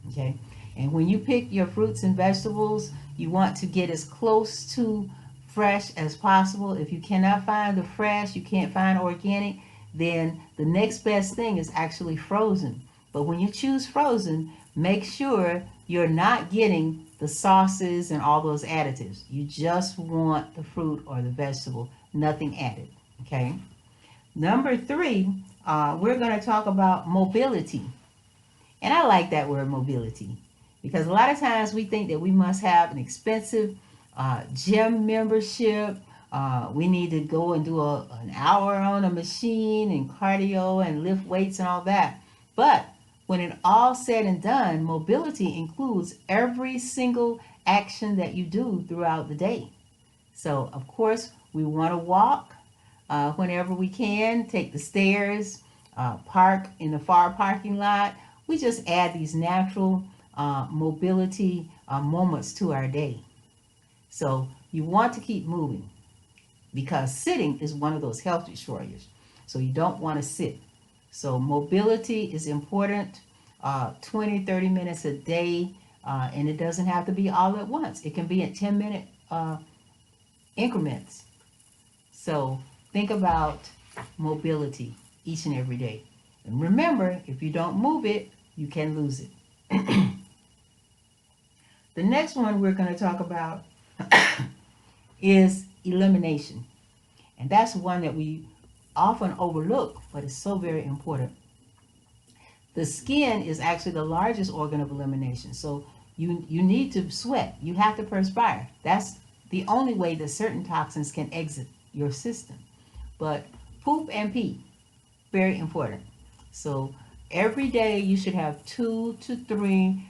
Okay, and when you pick your fruits and vegetables, you want to get as close to fresh as possible. If you cannot find the fresh, you can't find organic, then the next best thing is actually frozen. But when you choose frozen, make sure you're not getting the sauces and all those additives. You just want the fruit or the vegetable, nothing added. Okay. Number 3, we're going to talk about mobility. And I like that word mobility because a lot of times we think that we must have an expensive gym membership. We need to go and do an hour on a machine and cardio and lift weights and all that. But when it all said and done, mobility includes every single action that you do throughout the day. So, of course, we want to walk whenever we can, take the stairs, park in the far parking lot. We just add these natural mobility moments to our day. So you want to keep moving because sitting is one of those health destroyers. So you don't want to sit. So mobility is important, 20, 30 minutes a day, and it doesn't have to be all at once. It can be in 10-minute increments. So think about mobility each and every day. And remember, if you don't move it, you can lose it. The next one we're going to talk about is elimination. And that's one that we often overlook, but it's so very important. The skin is actually the largest organ of elimination. So you need to sweat. You have to perspire. That's the only way that certain toxins can exit your system. But poop and pee, very important. So every day you should have 2 to 3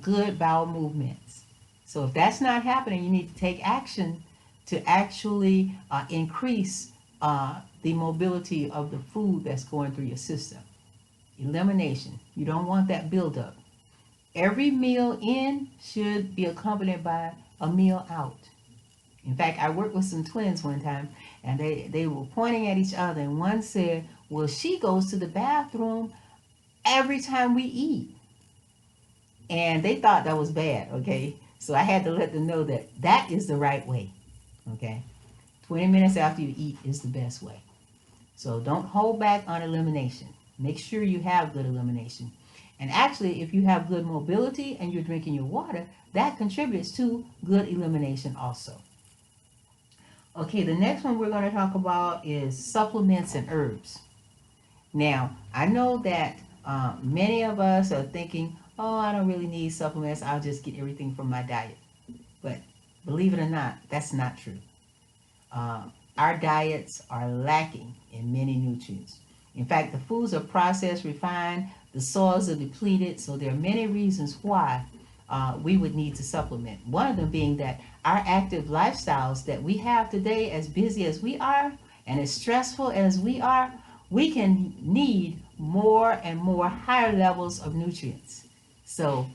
good bowel movements. So if that's not happening, you need to take action to actually increase the mobility of the food that's going through your system. Elimination. You don't want that buildup. Every meal in should be accompanied by a meal out. In fact, I worked with some twins one time, and they were pointing at each other, and one said, well, she goes to the bathroom every time we eat. And they thought that was bad, okay? So I had to let them know that that is the right way, okay? 20 minutes after you eat is the best way. So don't hold back on elimination. Make sure you have good elimination. And actually, if you have good mobility and you're drinking your water, that contributes to good elimination also. Okay, the next one we're going to talk about is supplements and herbs. Now, I know that many of us are thinking, oh, I don't really need supplements. I'll just get everything from my diet. But believe it or not, that's not true. Uh, our diets are lacking in many nutrients. In fact, the foods are processed, refined, the soils are depleted, so there are many reasons why we would need to supplement. One of them being that our active lifestyles that we have today, as busy as we are and as stressful as we are, we can need more and more higher levels of nutrients. So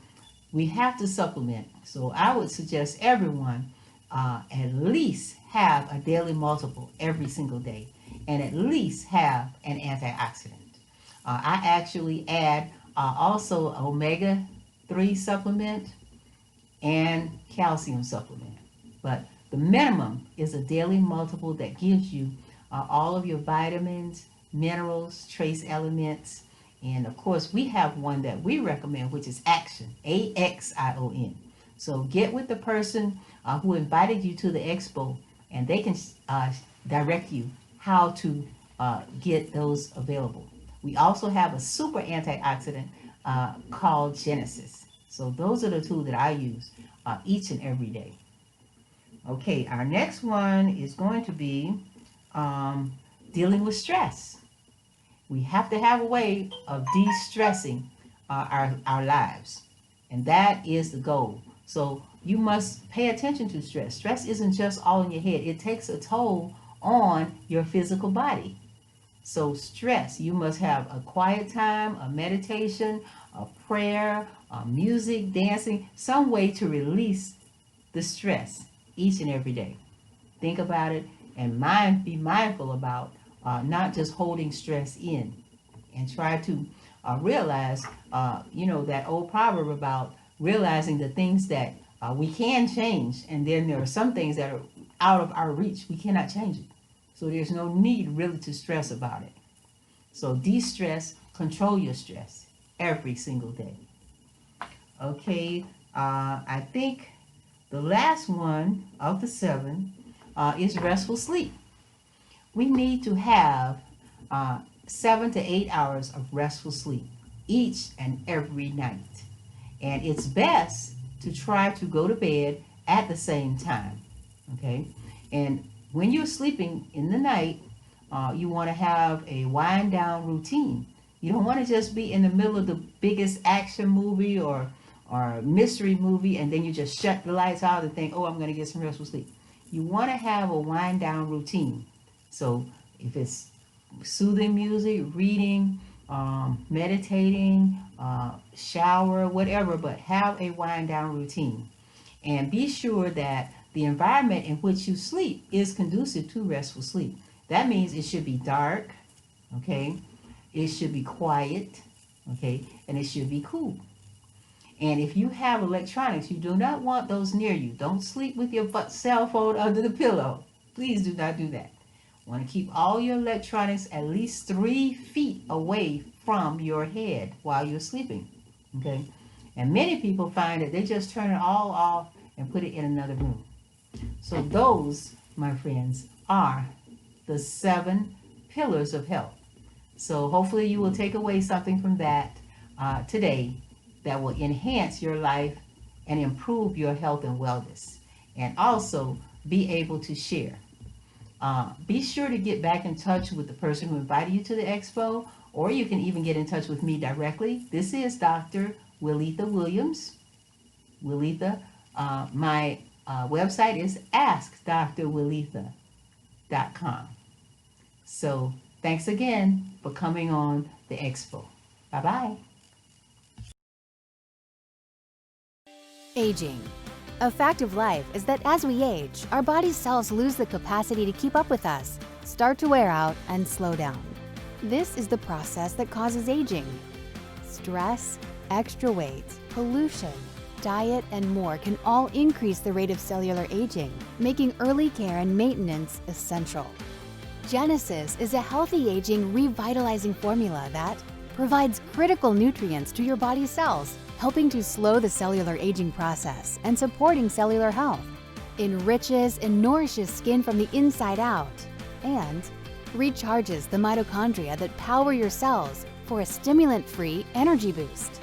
we have to supplement. So I would suggest everyone at least have a daily multiple every single day and at least have an antioxidant. I actually add also omega 3 supplement and calcium supplement. But the minimum is a daily multiple that gives you all of your vitamins, minerals, trace elements, and of course we have one that we recommend, which is Action, AXION. So get with the person who invited you to the expo, and they can direct you how to get those available. We also have a super antioxidant called Genesis. So those are the two that I use each and every day. Okay, our next one is going to be dealing with stress. We have to have a way of de-stressing our lives, and that is the goal. So you must pay attention to stress. Stress isn't just all in your head. It takes a toll on your physical body. So stress, you must have a quiet time, a meditation, a prayer, music, dancing, some way to release the stress each and every day. Think about it and be mindful about not just holding stress in, and try to realize, that old proverb about realizing the things that we can change, and then there are some things that are out of our reach. We cannot change it. So there's no need really to stress about it. So de-stress, control your stress every single day. Okay, I think the last one of the 7 is restful sleep. We need to have 7 to 8 hours of restful sleep each and every night. And it's best to try to go to bed at the same time. Okay? And when you're sleeping in the night, you want to have a wind down routine. You don't want to just be in the middle of the biggest action movie or mystery movie and then you just shut the lights out and think, oh, I'm going to get some restful sleep. You want to have a wind down routine. So if it's soothing music, reading, meditating, shower, whatever, but have a wind down routine. And be sure that the environment in which you sleep is conducive to restful sleep. That means it should be dark, okay? It should be quiet, okay? And it should be cool. And if you have electronics, you do not want those near you. Don't sleep with your cell phone under the pillow. Please do not do that. Want to keep all your electronics at least 3 feet away from your head while you're sleeping, okay? And many people find that they just turn it all off and put it in another room. So those, my friends, are the 7 pillars of health. So hopefully you will take away something from that today that will enhance your life and improve your health and wellness, and also be able to share. Be sure to get back in touch with the person who invited you to the expo, or you can even get in touch with me directly. This is Dr. Willitha Williams. Willitha, my website is askdrwillitha.com. So thanks again for coming on the expo. Bye-bye. Aging. A fact of life is that as we age, our body's cells lose the capacity to keep up with us, start to wear out, and slow down. This is the process that causes aging. Stress, extra weight, pollution, diet, and more can all increase the rate of cellular aging, making early care and maintenance essential. Genesis is a healthy aging revitalizing formula that provides critical nutrients to your body's cells, helping to slow the cellular aging process and supporting cellular health. enriches and nourishes skin from the inside out, and recharges the mitochondria that power your cells for a stimulant-free energy boost.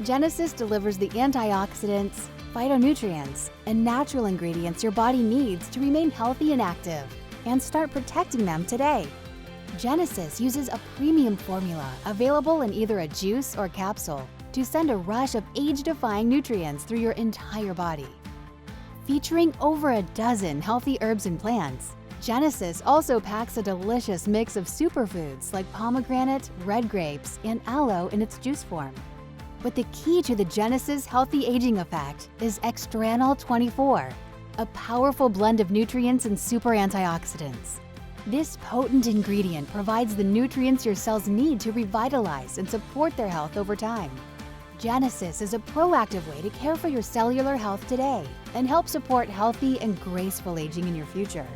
Genesis delivers the antioxidants, phytonutrients, and natural ingredients your body needs to remain healthy and active, and start protecting them today. Genesis uses a premium formula available in either a juice or capsule to send a rush of age-defying nutrients through your entire body. Featuring over a dozen healthy herbs and plants, Genesis also packs a delicious mix of superfoods like pomegranate, red grapes, and aloe in its juice form. But the key to the Genesis healthy aging effect is Extranol 24, a powerful blend of nutrients and super antioxidants. This potent ingredient provides the nutrients your cells need to revitalize and support their health over time. Genesis is a proactive way to care for your cellular health today and help support healthy and graceful aging in your future.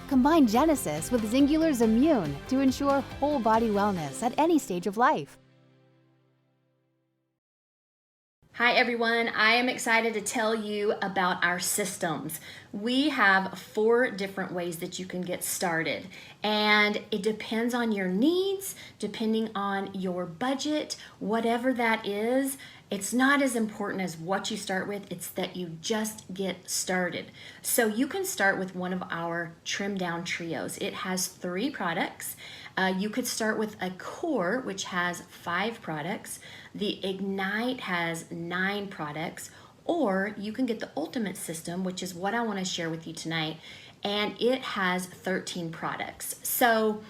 Combine Genesis with Zingular's Immune to ensure whole body wellness at any stage of life. Hi everyone, I am excited to tell you about our systems. We have 4 different ways that you can get started, and it depends on your needs, depending on your budget, whatever that is. It's not as important as what you start with, it's that you just get started. So you can start with one of our trimmed down trios. It has 3 products. You could start with a core, which has 5 products. The Ignite has 9 products, or you can get the Ultimate System, which is what I want to share with you tonight, and it has 13 products. So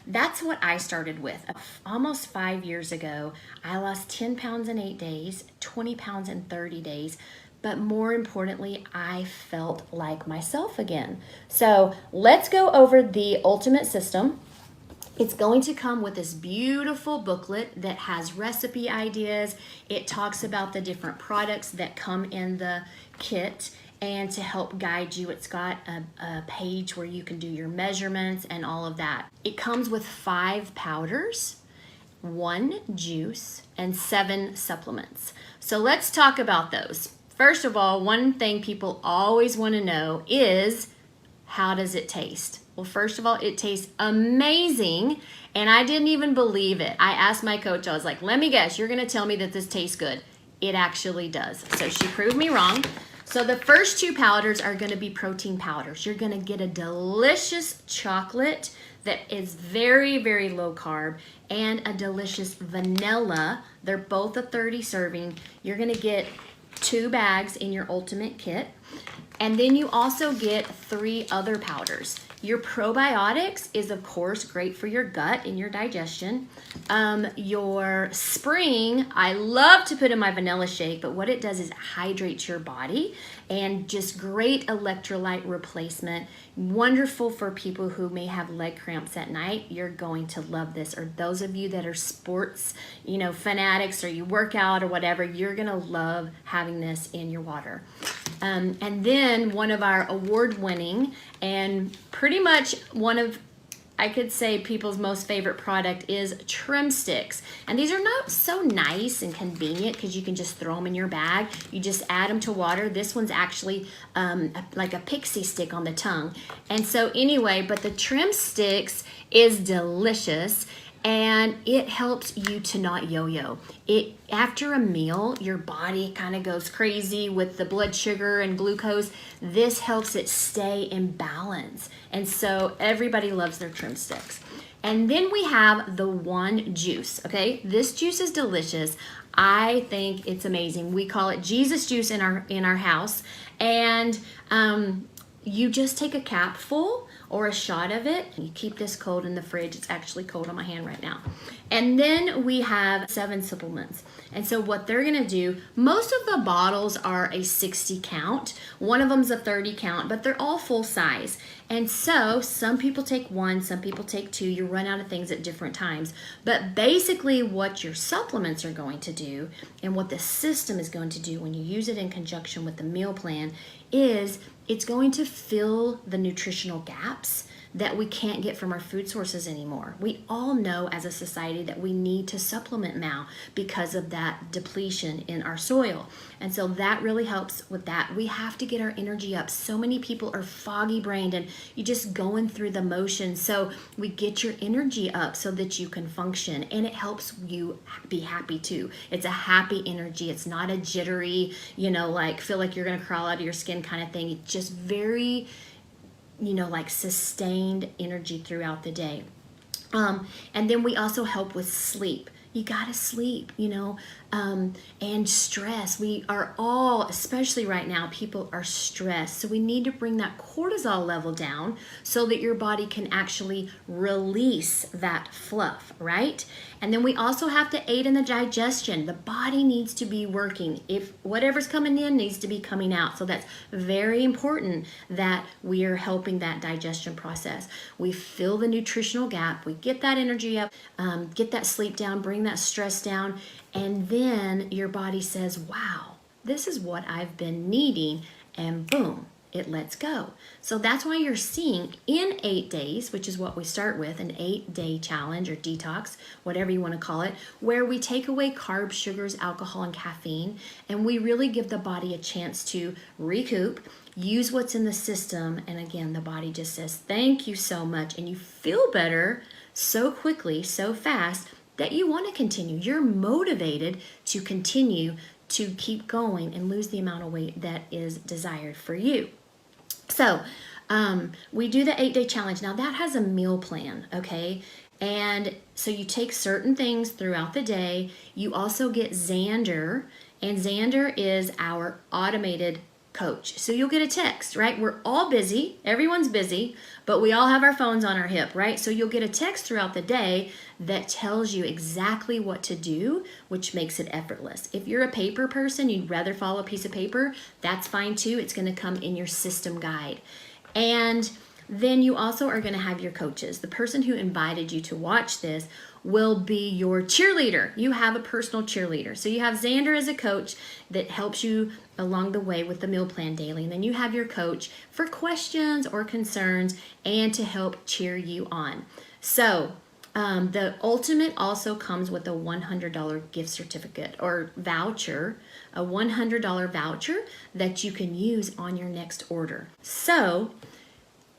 that's what I started with. Almost 5 years ago, I lost 10 pounds in 8 days, 20 pounds in 30 days, but more importantly, I felt like myself again. So let's go over the Ultimate System. It's going to come with this beautiful booklet that has recipe ideas. It talks about the different products that come in the kit, and to help guide you, it's got a page where you can do your measurements and all of that. It comes with 5 powders, 1 juice, and 7 supplements. So let's talk about those. First of all, one thing people always want to know is, how does it taste? Well, first of all, it tastes amazing, and I didn't even believe it. I asked my coach, I was like, let me guess, you're gonna tell me that this tastes good. It actually does. So she proved me wrong. So the first 2 powders are gonna be protein powders. You're gonna get a delicious chocolate that is very, very low carb, and a delicious vanilla. They're both a 30 serving. You're gonna get 2 bags in your Ultimate kit. And then you also get 3 other powders. Your probiotics is, of course, great for your gut and your digestion. Your spring, I love to put in my vanilla shake, but what it does is it hydrates your body, and just great electrolyte replacement. Wonderful for people who may have leg cramps at night. You're going to love this. Or those of you that are sports, fanatics, or you work out or whatever, you're gonna love having this in your water. And then one of our award-winning and pretty much one of, I could say, people's most favorite product is trim sticks. And these are not so nice and convenient because you can just throw them in your bag. You just add them to water. This one's actually like a pixie stick on the tongue. And so anyway, but the trim sticks is delicious, and it helps you to not yo-yo. After a meal, your body kind of goes crazy with the blood sugar and glucose. This helps it stay in balance. And so everybody loves their trim sticks. And then we have the one juice, okay? This juice is delicious. I think it's amazing. We call it Jesus juice in our house. And you just take a capful or a shot of it. You keep this cold in the fridge. It's actually cold on my hand right now. And then we have 7 supplements. And so what they're gonna do, most of the bottles are a 60 count. One of them's a 30 count, but they're all full size. And so some people take 1, some people take 2. You run out of things at different times. But basically what your supplements are going to do, and what the system is going to do when you use it in conjunction with the meal plan, is it's going to fill the nutritional gaps that we can't get from our food sources anymore. We all know as a society that we need to supplement now because of that depletion in our soil. And so that really helps with that. We have to get our energy up. So many people are foggy brained and you're just going through the motions. So we get your energy up so that you can function, and it helps you be happy too. It's a happy energy. It's not a jittery, like feel like you're going to crawl out of your skin kind of thing. It's just very, like sustained energy throughout the day. And then we also help with sleep. You gotta sleep, and stress. We are all, especially right now, people are stressed. So we need to bring that cortisol level down so that your body can actually release that fluff, right? And then we also have to aid in the digestion. The body needs to be working. If whatever's coming in needs to be coming out. So that's very important that we are helping that digestion process. We fill the nutritional gap. We get that energy up, get that sleep down, bring that stress down, and then your body says, wow, this is what I've been needing, and boom, it lets go. So that's why you're seeing in 8 days, which is what we start with, an 8-day challenge or detox, whatever you want to call it, where we take away carbs, sugars, alcohol, and caffeine, and we really give the body a chance to recoup, use what's in the system, and again, the body just says, thank you so much, and you feel better so quickly, so fast, that you want to continue. You're motivated to continue to keep going and lose the amount of weight that is desired for you. So we do the 8-day challenge. Now that has a meal plan, okay? And so you take certain things throughout the day. You also get Xander, and Xander is our automated coach. So you'll get a text, right? We're all busy. Everyone's busy, but we all have our phones on our hip, right? So you'll get a text throughout the day that tells you exactly what to do, which makes it effortless. If you're a paper person, you'd rather follow a piece of paper, that's fine too. It's going to come in your system guide. And then you also are going to have your coaches. The person who invited you to watch this will be your cheerleader. You have a personal cheerleader. So you have Xander as a coach that helps you along the way with the meal plan daily. And then you have your coach for questions or concerns and to help cheer you on. So the ultimate also comes with a $100 gift certificate or voucher, a $100 voucher that you can use on your next order. So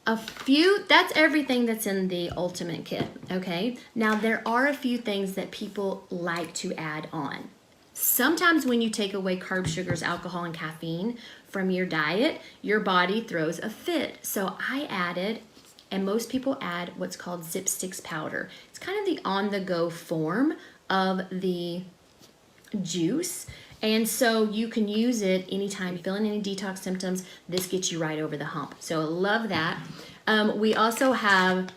that's everything that's in the ultimate kit, okay? Now there are a few things that people like to add on. Sometimes when you take away carbs, sugars, alcohol, and caffeine from your diet, your body throws a fit. So I added, and most people add, what's called Zip Sticks powder. It's kind of the on-the-go form of the juice. And so you can use it anytime you're feeling any detox symptoms. This gets you right over the hump. So I love that. We also have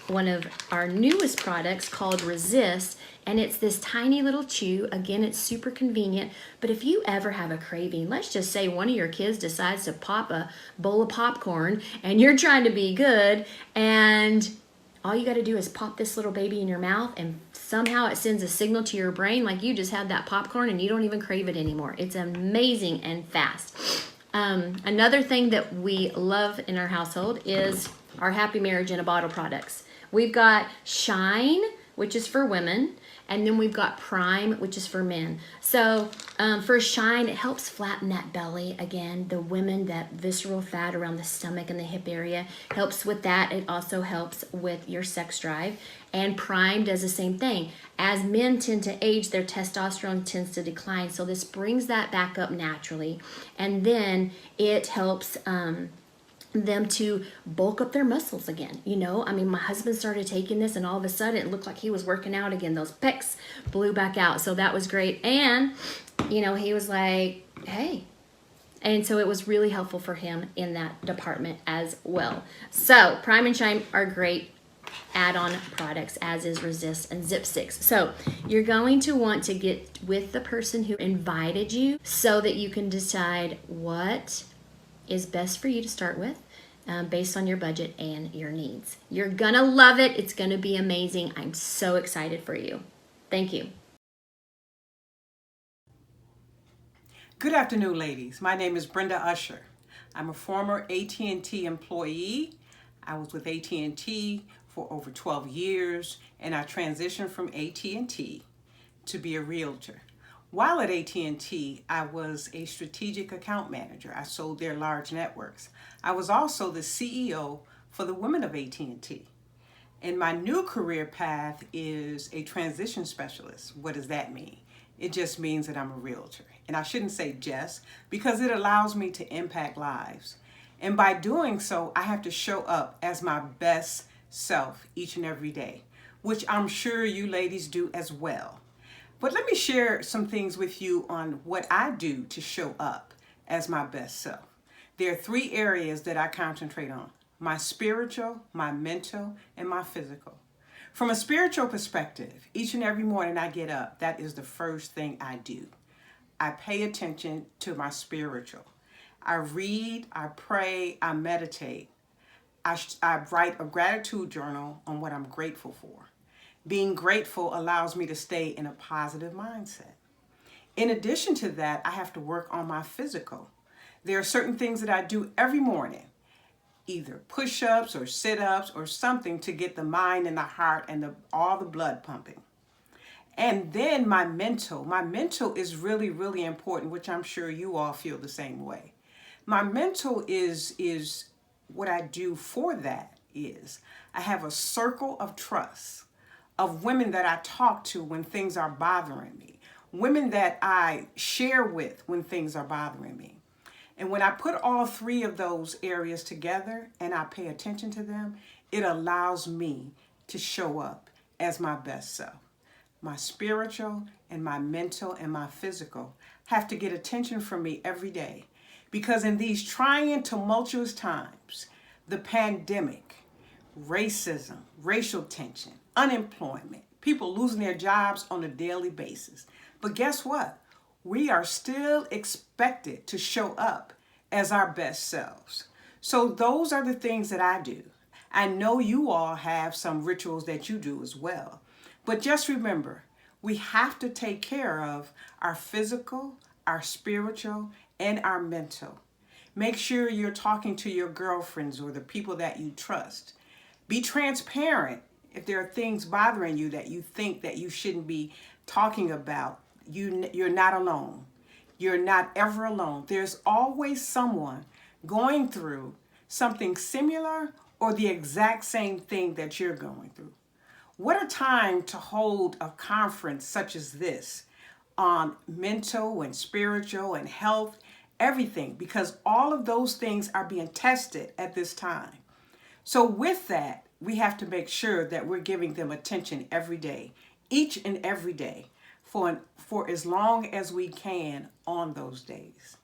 one of our newest products called Resist, and it's this tiny little chew. Again, it's super convenient, but if you ever have a craving, let's just say one of your kids decides to pop a bowl of popcorn and you're trying to be good, and all you got to do is pop this little baby in your mouth, and somehow it sends a signal to your brain like you just had that popcorn and you don't even crave it anymore. It's amazing and fast. Another thing that we love in our household is our Happy Marriage in a Bottle products. We've got Shine, which is for women, and then we've got Prime, which is for men. So for Shine, it helps flatten that belly. Again, the women, that visceral fat around the stomach and the hip area, helps with that. It also helps with your sex drive. And Prime does the same thing. As men tend to age, their testosterone tends to decline. So this brings that back up naturally. And then it helps them to bulk up their muscles again. My husband started taking this and all of a sudden it looked like he was working out again. Those pecs blew back out. So that was great. And, he was like, hey. And so it was really helpful for him in that department as well. So Prime and Shine are great add-on products, as is Resist and Zip Sticks. So you're going to want to get with the person who invited you so that you can decide what is best for you to start with based on your budget and your needs. You're gonna love it. It's gonna be amazing. I'm so excited for you. Thank you. Good afternoon, ladies. My name is Brenda Usher. I'm a former AT&T employee. I was with AT&T for over 12 years, and I transitioned from AT&T to be a realtor. While at AT&T, I was a strategic account manager. I sold their large networks. I was also the CEO for the women of AT&T. And my new career path is a transition specialist. What does that mean? It just means that I'm a realtor. And I shouldn't say just, because it allows me to impact lives. And by doing so, I have to show up as my best self each and every day, which I'm sure you ladies do as well. But let me share some things with you on what I do to show up as my best self. There are 3 areas that I concentrate on: my spiritual, my mental, and my physical. From a spiritual perspective, each and every morning I get up, that is the first thing I do. I pay attention to my spiritual. I read, I pray, I meditate. I write a gratitude journal on what I'm grateful for. Being grateful allows me to stay in a positive mindset. In addition to that, I have to work on my physical. There are certain things that I do every morning, either push-ups or sit-ups or something to get the mind and the heart and all the blood pumping. And then my mental. My mental is really, really important, which I'm sure you all feel the same way. My mental is what I do for that is I have a circle of trust of women that I talk to when things are bothering me, women that I share with when things are bothering me. And when I put all 3 of those areas together and I pay attention to them, it allows me to show up as my best self. My spiritual and my mental and my physical have to get attention from me every day. Because in these trying, tumultuous times, the pandemic, racism, racial tension, unemployment, people losing their jobs on a daily basis. But guess what? We are still expected to show up as our best selves. So those are the things that I do. I know you all have some rituals that you do as well. But just remember, we have to take care of our physical, our spiritual, and our mental. Make sure you're talking to your girlfriends or the people that you trust. Be transparent if there are things bothering you that you think that you shouldn't be talking about. You're not alone. You're not ever alone. There's always someone going through something similar or the exact same thing that you're going through. What a time to hold a conference such as this on mental and spiritual and health, everything, because all of those things are being tested at this time. So with that, we have to make sure that we're giving them attention every day, each and every day, for as long as we can on those days.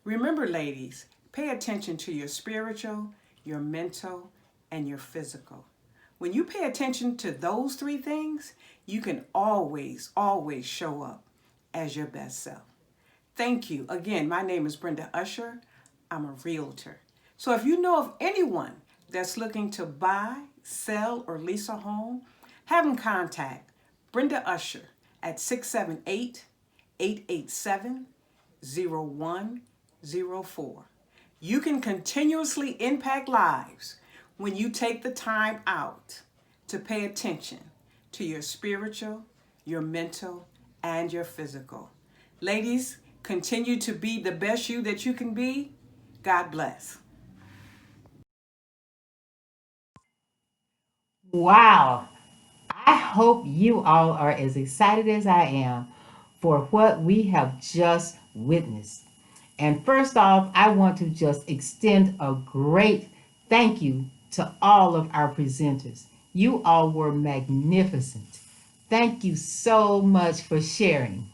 Remember, ladies, pay attention to your spiritual, your mental, and your physical. When you pay attention to those 3 things, you can always, always show up as your best self. Thank you. Again, my name is Brenda Usher. I'm a realtor. So if you know of anyone that's looking to buy, sell, or lease a home, have them contact Brenda Usher at 678-887-0104. You can continuously impact lives when you take the time out to pay attention to your spiritual, your mental, and your physical. Ladies, continue to be the best you that you can be. God bless. Wow. I hope you all are as excited as I am for what we have just witnessed. And first off, I want to just extend a great thank you to all of our presenters. You all were magnificent. Thank you so much for sharing.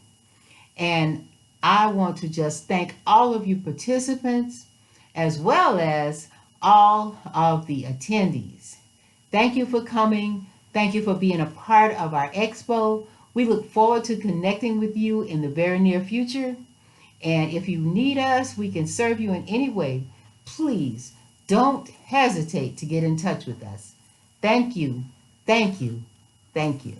And I want to just thank all of you participants as well as all of the attendees. Thank you for coming. Thank you for being a part of our expo. We look forward to connecting with you in the very near future. And if you need us, we can serve you in any way. Please don't hesitate to get in touch with us. Thank you. Thank you. Thank you.